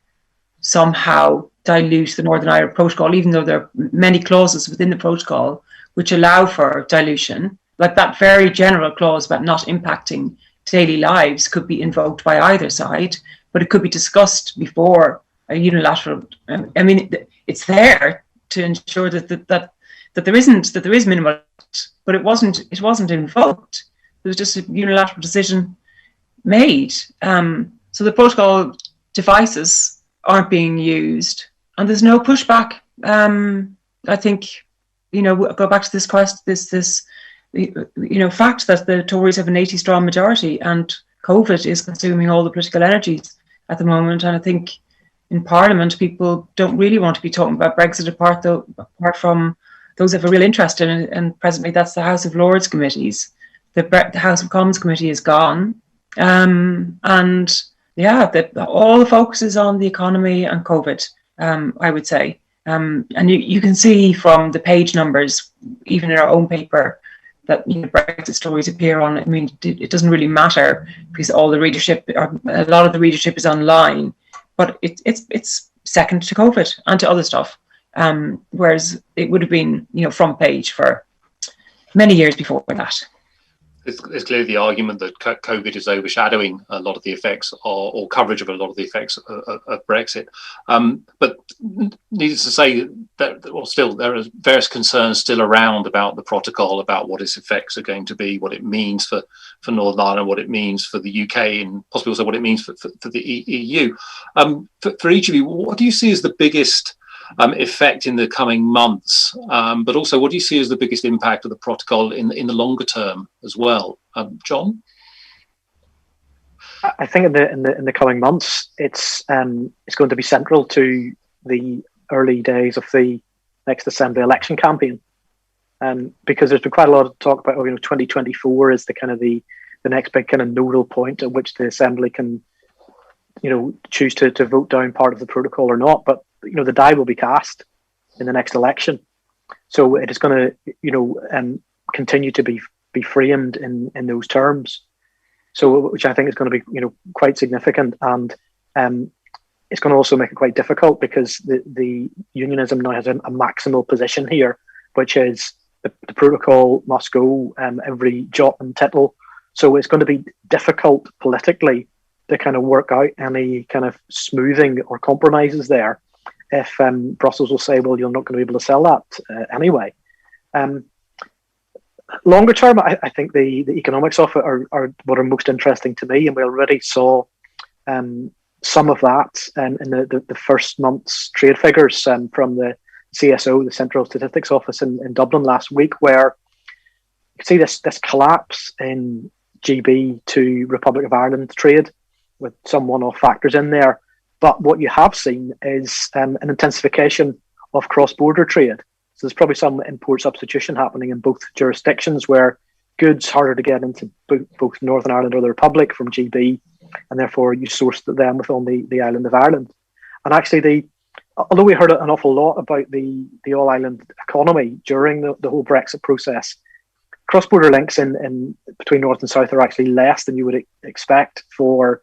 somehow dilute the Northern Ireland Protocol, even though there are many clauses within the protocol which allow for dilution? Like that very general clause about not impacting daily lives could be invoked by either side, but it could be discussed before a unilateral. I mean, it's there to ensure that there is minimal, but it wasn't invoked. There was just a unilateral decision made. So the protocol devices aren't being used, and there's no pushback. I think, you know, go back to this fact that the Tories have an 80-strong majority, and COVID is consuming all the political energies at the moment. And I think in Parliament, people don't really want to be talking about Brexit apart from those who have a real interest in it. And presently, that's the House of Lords committees. The House of Commons committee is gone, and yeah, all the focus is on the economy and COVID. I would say, and you can see from the page numbers, even in our own paper, that, you know, Brexit stories appear on. I mean, it doesn't really matter because all the readership, or a lot of the readership, is online, but it's second to COVID and to other stuff. Whereas it would have been, you know, front page for many years before that. It's clearly the argument that COVID is overshadowing a lot of the effects or coverage of a lot of the effects of Brexit. But needless to say that, well, still there are various concerns still around about the protocol, about what its effects are going to be, what it means for Northern Ireland, what it means for the UK, and possibly also what it means for the EU. For each of you, what do you see as the biggest effect in the coming months, but also what do you see as the biggest impact of the protocol in the longer term as well? John? I think in the coming months, it's going to be central to the early days of the next Assembly election campaign, because there's been quite a lot of talk about 2024 is the kind of the next big kind of nodal point at which the Assembly can choose to vote down part of the protocol or not, but the die will be cast in the next election, so it is going to continue to be framed in those terms. So, which I think is going to be quite significant, and it's going to also make it quite difficult because the unionism now has a maximal position here, which is the protocol must go every jot and tittle. So it's going to be difficult politically to kind of work out any kind of smoothing or compromises there. If Brussels will say, well, you're not going to be able to sell that anyway. Longer term, I think the economics of it are what are most interesting to me, and we already saw some of that in the first month's trade figures from the CSO, the Central Statistics Office in Dublin last week, where you can see this collapse in GB to Republic of Ireland trade with some one-off factors in there. But what you have seen is an intensification of cross-border trade. So there's probably some import substitution happening in both jurisdictions, where goods harder to get into both Northern Ireland or the Republic from GB, and therefore you source them within the island of Ireland. And actually, although we heard an awful lot about the all-island economy during the whole Brexit process, cross-border links in between North and South are actually less than you would expect for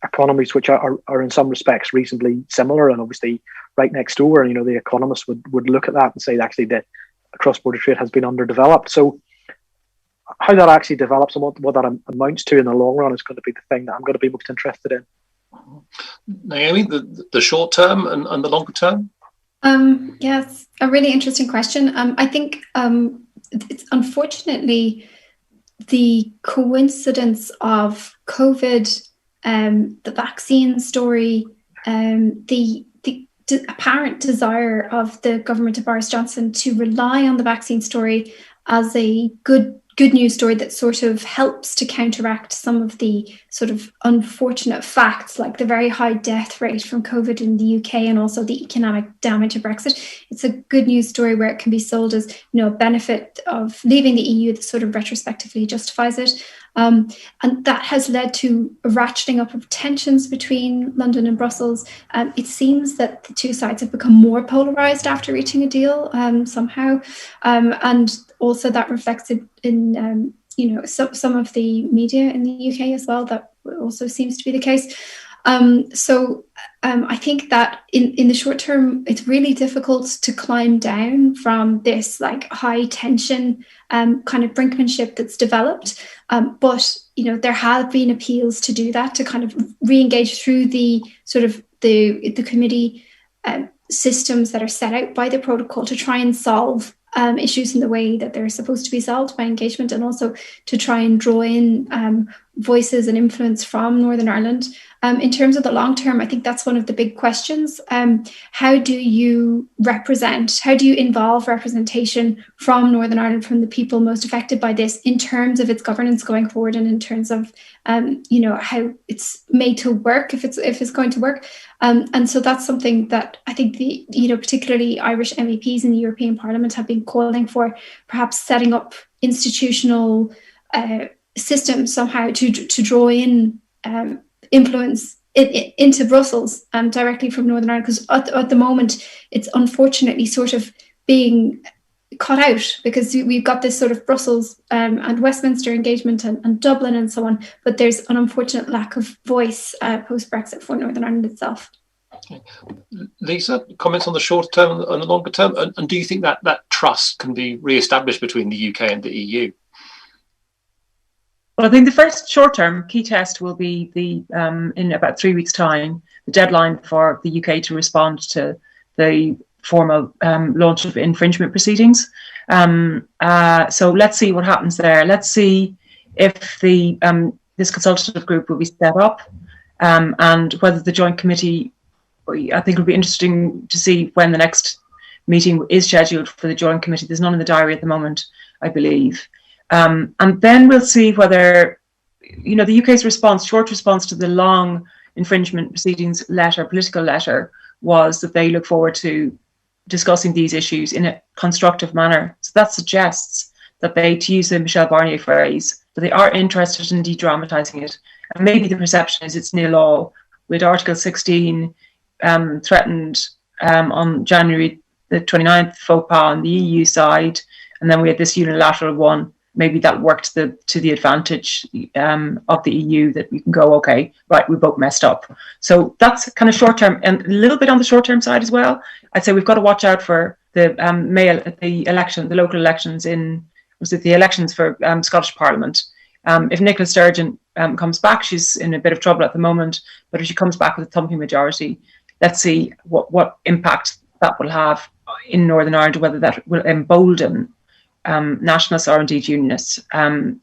economies which are in some respects reasonably similar and obviously right next door. The economists would look at that and say actually the cross-border trade has been underdeveloped. So how that actually develops and what that amounts to in the long run is going to be the thing that I'm going to be most interested in. Naomi, the short term and the longer term? Yes, a really interesting question. I think it's unfortunately the coincidence of COVID the vaccine story, the apparent desire of the government of Boris Johnson to rely on the vaccine story as a good news story that sort of helps to counteract some of the sort of unfortunate facts, like the very high death rate from COVID in the UK and also the economic damage of Brexit. It's a good news story where it can be sold as, a benefit of leaving the EU that sort of retrospectively justifies it. And that has led to a ratcheting up of tensions between London and Brussels. It seems that the two sides have become more polarised after reaching a deal somehow. And also that reflects in some of the media in the UK as well. That also seems to be the case. I think that in the short term, it's really difficult to climb down from this like high tension kind of brinkmanship that's developed. But there have been appeals to do that, to kind of re-engage through the sort of the committee systems that are set out by the protocol to try and solve issues in the way that they're supposed to be solved by engagement, and also to try and draw in voices and influence from Northern Ireland. In terms of the long term, I think that's one of the big questions. How do you involve representation from Northern Ireland, from the people most affected by this, in terms of its governance going forward, and in terms of how it's made to work, if it's going to work. And so that's something that I think particularly Irish MEPs in the European Parliament have been calling for, perhaps setting up institutional systems somehow to draw in influence into Brussels directly from Northern Ireland, because at the moment it's unfortunately sort of being cut out, because we've got this sort of Brussels and Westminster engagement and Dublin and so on, but there's an unfortunate lack of voice post-Brexit for Northern Ireland itself. Okay. Lisa, comments on the short term and the longer term, and do you think that trust can be re-established between the UK and the EU? Well, I think the first short-term key test will be in about 3 weeks' time, the deadline for the UK to respond to the formal launch of infringement proceedings. So let's see what happens there. Let's see if this consultative group will be set up, and whether the joint committee. I think it'll be interesting to see when the next meeting is scheduled for the joint committee. There's none in the diary at the moment, I believe. And then we'll see whether, the UK's short response to the long infringement proceedings political letter, was that they look forward to discussing these issues in a constructive manner. So that suggests that they, to use the Michel Barnier phrase, that they are interested in de-dramatising it. And maybe the perception is it's nil all, with Article 16 threatened on January the 29th, faux pas on the EU side, and then we had this unilateral one. Maybe that worked to the advantage of the EU, that we can go, okay, right, we both messed up. So that's kind of short term, and a little bit on the short term side as well. I'd say we've got to watch out for the local elections the elections for Scottish Parliament. If Nicola Sturgeon comes back, she's in a bit of trouble at the moment, but if she comes back with a thumping majority, let's see what impact that will have in Northern Ireland, whether that will embolden nationalists or indeed unionists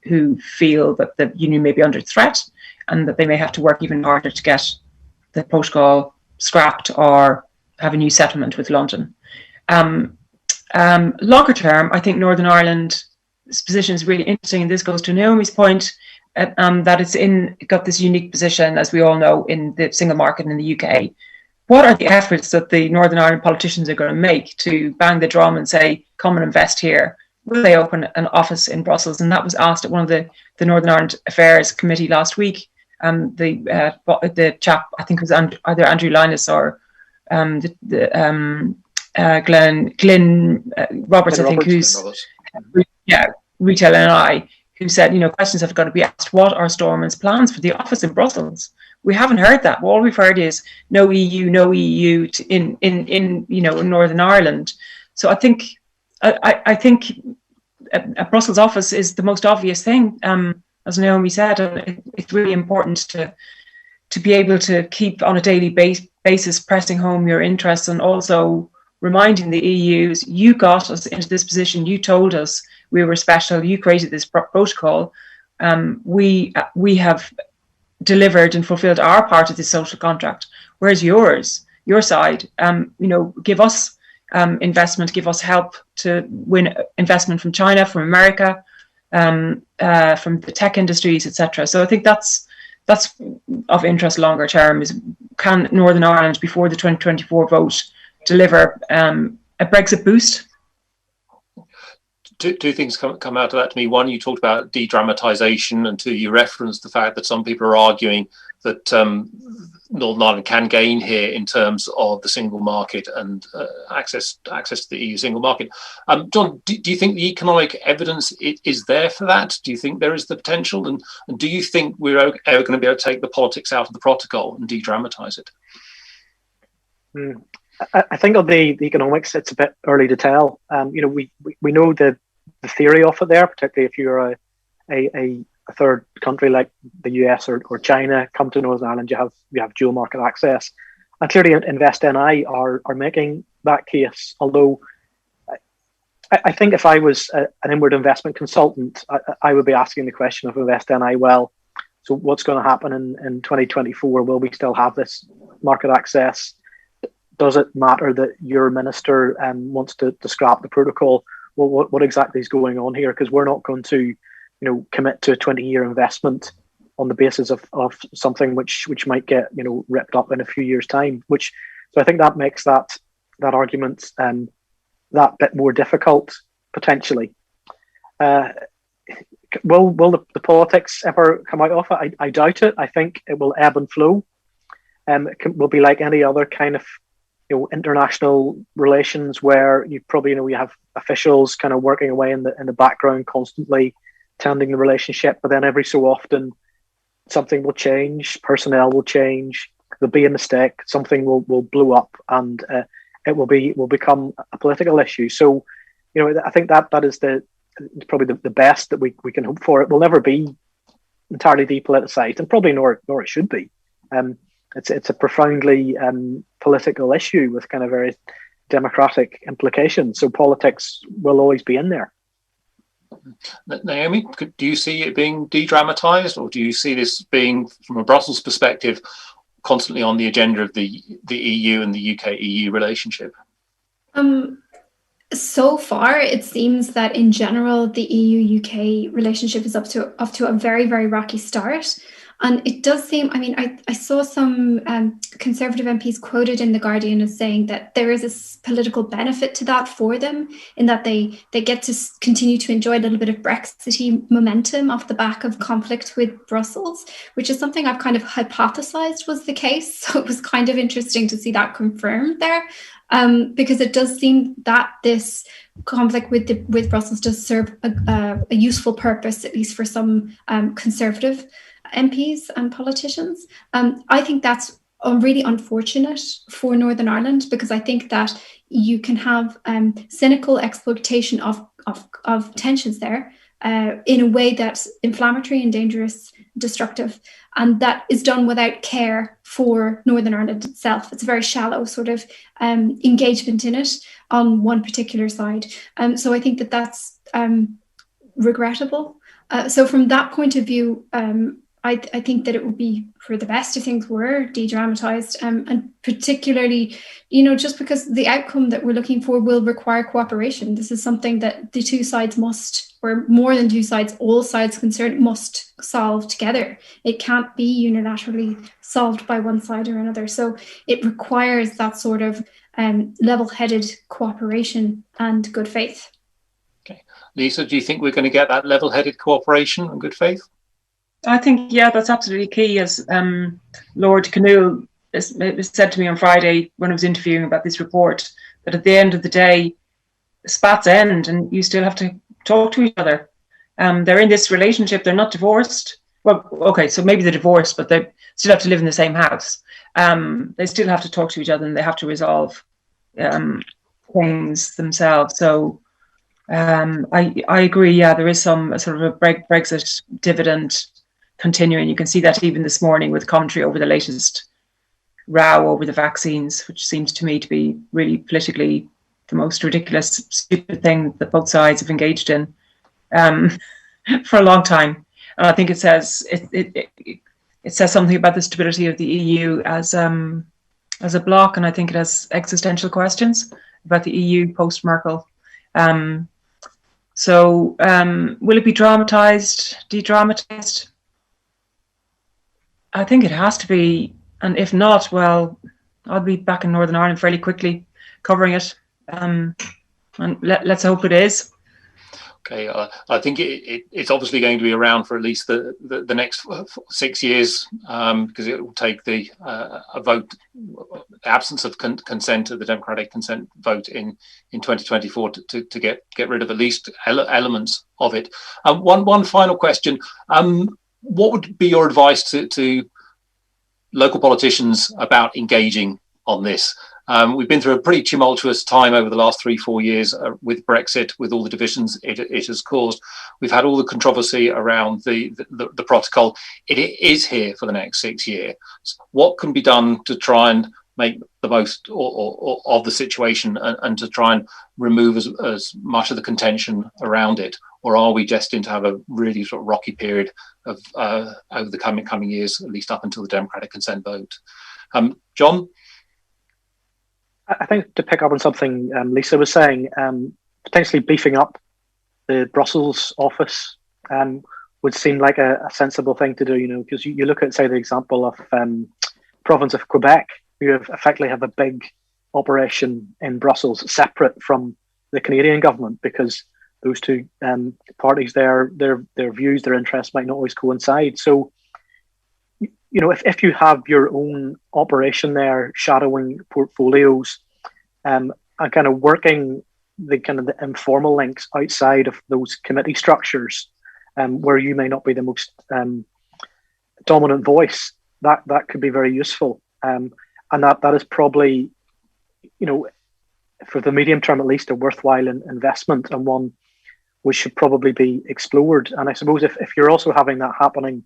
who feel that the union may be under threat and that they may have to work even harder to get the protocol scrapped or have a new settlement with London. Longer term, I think Northern Ireland's position is really interesting, and this goes to Naomi's point that it's got this unique position, as we all know, in the single market in the UK. What are the efforts that the Northern Ireland politicians are going to make to bang the drum and say, come and invest here? Will they open an office in Brussels? And that was asked at one of the Northern Ireland Affairs Committee last week. The chap, I think it was either Andrew Linus or Glenn Roberts, I think, who's Retail NI, who said, questions have got to be asked. What are Stormon's plans for the office in Brussels? We haven't heard that. All we've heard is no EU in Northern Ireland. So I think a Brussels office is the most obvious thing, as Naomi said, and it's really important to be able to keep on a daily basis pressing home your interests, and also reminding the EU, you got us into this position, you told us we were special, you created this protocol. We have delivered and fulfilled our part of the social contract. Where's yours? Your side? Give us investment, give us help to win investment from China, from America, from the tech industries, etc. So I think that's of interest longer term, is can Northern Ireland, before the 2024 vote, deliver a Brexit boost? Two things come out of that to me. One, you talked about de-dramatisation, and two, you referenced the fact that some people are arguing that Northern Ireland can gain here in terms of the single market and access to the EU single market. John, do you think the economic evidence is there for that? Do you think there is the potential? And do you think we're ever going to be able to take the politics out of the protocol and de-dramatise it? I think on the economics, it's a bit early to tell. We know the theory of it there, particularly if you're a third country like the US or China come to Northern Ireland, you have dual market access. And clearly InvestNI are making that case, although I think if I was an inward investment consultant, I would be asking the question of InvestNI, well, so what's going to happen in 2024? Will we still have this market access? Does it matter that your minister wants to scrap the protocol? Well, what exactly is going on here? Because we're not going to, commit to a 20-year investment on the basis of something which might get, ripped up in a few years' time. So I think that makes that argument that bit more difficult potentially. Will the politics ever come out of it? I doubt it. I think it will ebb and flow. It will be like any other kind of international relations, where you probably you have officials kind of working away in the background, constantly tending the relationship, but then every so often something will change, personnel will change, there'll be a mistake, something will blow up, and it will become a political issue. So I think that is probably the best that we can hope for. It will never be entirely depoliticized, and probably nor it should be. It's a profoundly political issue with kind of very democratic implications. So politics will always be in there. Naomi, do you see it being de-dramatised, or do you see this being, from a Brussels perspective, constantly on the agenda of the EU and the UK-EU relationship? So far, it seems that in general, the EU-UK relationship is up to a very, very rocky start. And it does seem, I saw some Conservative MPs quoted in The Guardian as saying that there is a political benefit to that for them, in that they get to continue to enjoy a little bit of Brexit momentum off the back of conflict with Brussels, which is something I've kind of hypothesized was the case. So it was kind of interesting to see that confirmed there, because it does seem that this conflict with Brussels does serve a useful purpose, at least for some Conservative MPs and politicians. I think that's really unfortunate for Northern Ireland, because I think that you can have cynical exploitation of tensions there in a way that's inflammatory and dangerous, destructive, and that is done without care for Northern Ireland itself. It's a very shallow sort of engagement in it on one particular side. So I think that that's regrettable. So from that point of view, I think that it would be for the best if things were de-dramatised, and particularly, just because the outcome that we're looking for will require cooperation. This is something that the two sides must, or more than two sides, all sides concerned must solve together. It can't be unilaterally solved by one side or another. So it requires that sort of level-headed cooperation and good faith. Okay, Lisa, do you think we're going to get that level-headed cooperation and good faith? I think, yeah, that's absolutely key. As Lord Canoe said to me on Friday when I was interviewing about this report, that at the end of the day, spats end and you still have to talk to each other. They're in this relationship, they're not divorced. Well, okay, so maybe they're divorced, but they still have to live in the same house. They still have to talk to each other, and they have to resolve things themselves. So I agree, yeah, there is some sort of a Brexit dividend continuing. You can see that even this morning with commentary over the latest row over the vaccines, which seems to me to be really politically the most ridiculous, stupid thing that both sides have engaged in for a long time. And I think it says it says something about the stability of the EU as a bloc, and I think it has existential questions about the EU post-Merkel. So will it be dramatised, de-dramatised? I think it has to be, and if not, well, I'll be back in Northern Ireland fairly quickly covering it, and let's hope it is. Okay, I think it's obviously going to be around for at least the next 6 years, because it will take a vote, the absence of consent, the democratic consent vote in 2024 to get rid of at least elements of it. One final question: what would be your advice to local politicians about engaging on this? We've been through a pretty tumultuous time over the last 3-4 years with Brexit, with all the divisions it has caused. We've had all the controversy around the protocol. It is here for the next 6 years. What can be done to try and make the most of the situation and to try and remove as much of the contention around it? Or are we destined to have a really sort of rocky period of over the coming years, at least up until the democratic consent vote? John? I think to pick up on something Lisa was saying, potentially beefing up the Brussels office would seem like a sensible thing to do, because you look at, say, the example of province of Quebec, who effectively have a big operation in Brussels separate from the Canadian government, because those two parties, their views, their interests might not always coincide. So, if you have your own operation there, shadowing portfolios, and kind of working the informal links outside of those committee structures, where you may not be the most dominant voice, that could be very useful. And that is probably, for the medium term at least, a worthwhile investment, and one which should probably be explored. And I suppose if you're also having that happening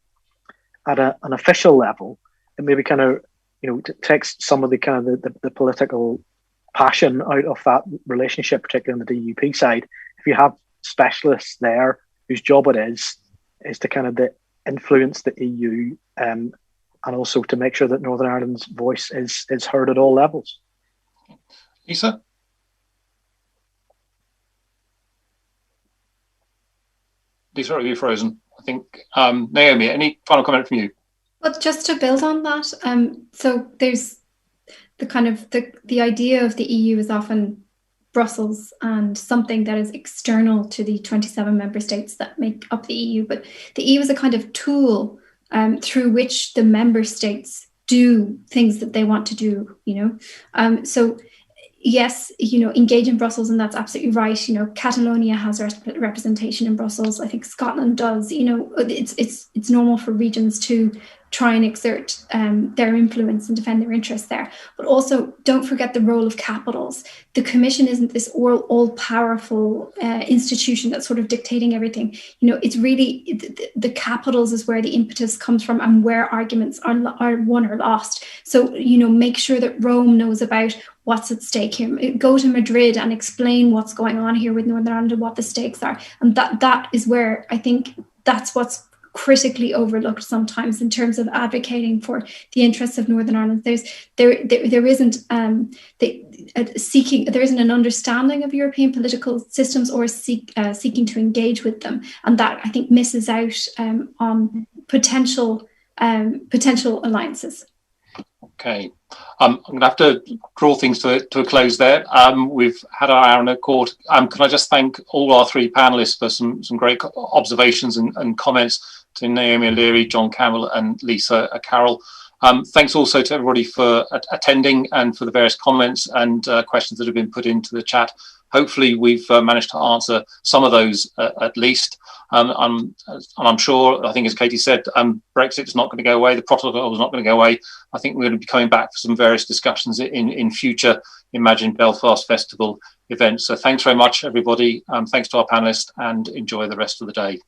at an official level, it maybe kind of takes some of the kind of the political passion out of that relationship, particularly on the DUP side. If you have specialists there whose job it is to kind of influence the EU, and also to make sure that Northern Ireland's voice is heard at all levels. Lisa? Lisa, are you frozen? I think, Naomi, any final comment from you? Well, just to build on that, so there's the kind of the idea of the EU is often Brussels and something that is external to the 27 member states that make up the EU. But the EU is a kind of tool through which the member states do things that they want to do, So yes, engage in Brussels, and that's absolutely right. Catalonia has representation in Brussels. I think Scotland does. It's normal for regions to try and exert their influence and defend their interests there. But also, don't forget the role of capitals. The Commission isn't this all-powerful institution that's sort of dictating everything. It's really the capitals is where the impetus comes from and where arguments are won or lost. So, make sure that Rome knows about what's at stake here. Go to Madrid and explain what's going on here with Northern Ireland and what the stakes are. And that is where I think that's what's critically overlooked sometimes in terms of advocating for the interests of Northern Ireland. There isn't an understanding of European political systems or seeking to engage with them, and that I think misses out on potential alliances. Okay, I'm going to have to draw things to a close there. We've had our hour and a quarter. Can I just thank all our three panelists for some great observations and comments, to Naomi O'Leary, John Campbell and Lisa Carroll. Thanks also to everybody for attending and for the various comments and questions that have been put into the chat. Hopefully we've managed to answer some of those at least. And I'm sure, I think as Katie said, Brexit is not going to go away. The protocol is not going to go away. I think we're going to be coming back for some various discussions in future Imagine Belfast Festival events. So thanks very much, everybody. Thanks to our panelists, and enjoy the rest of the day.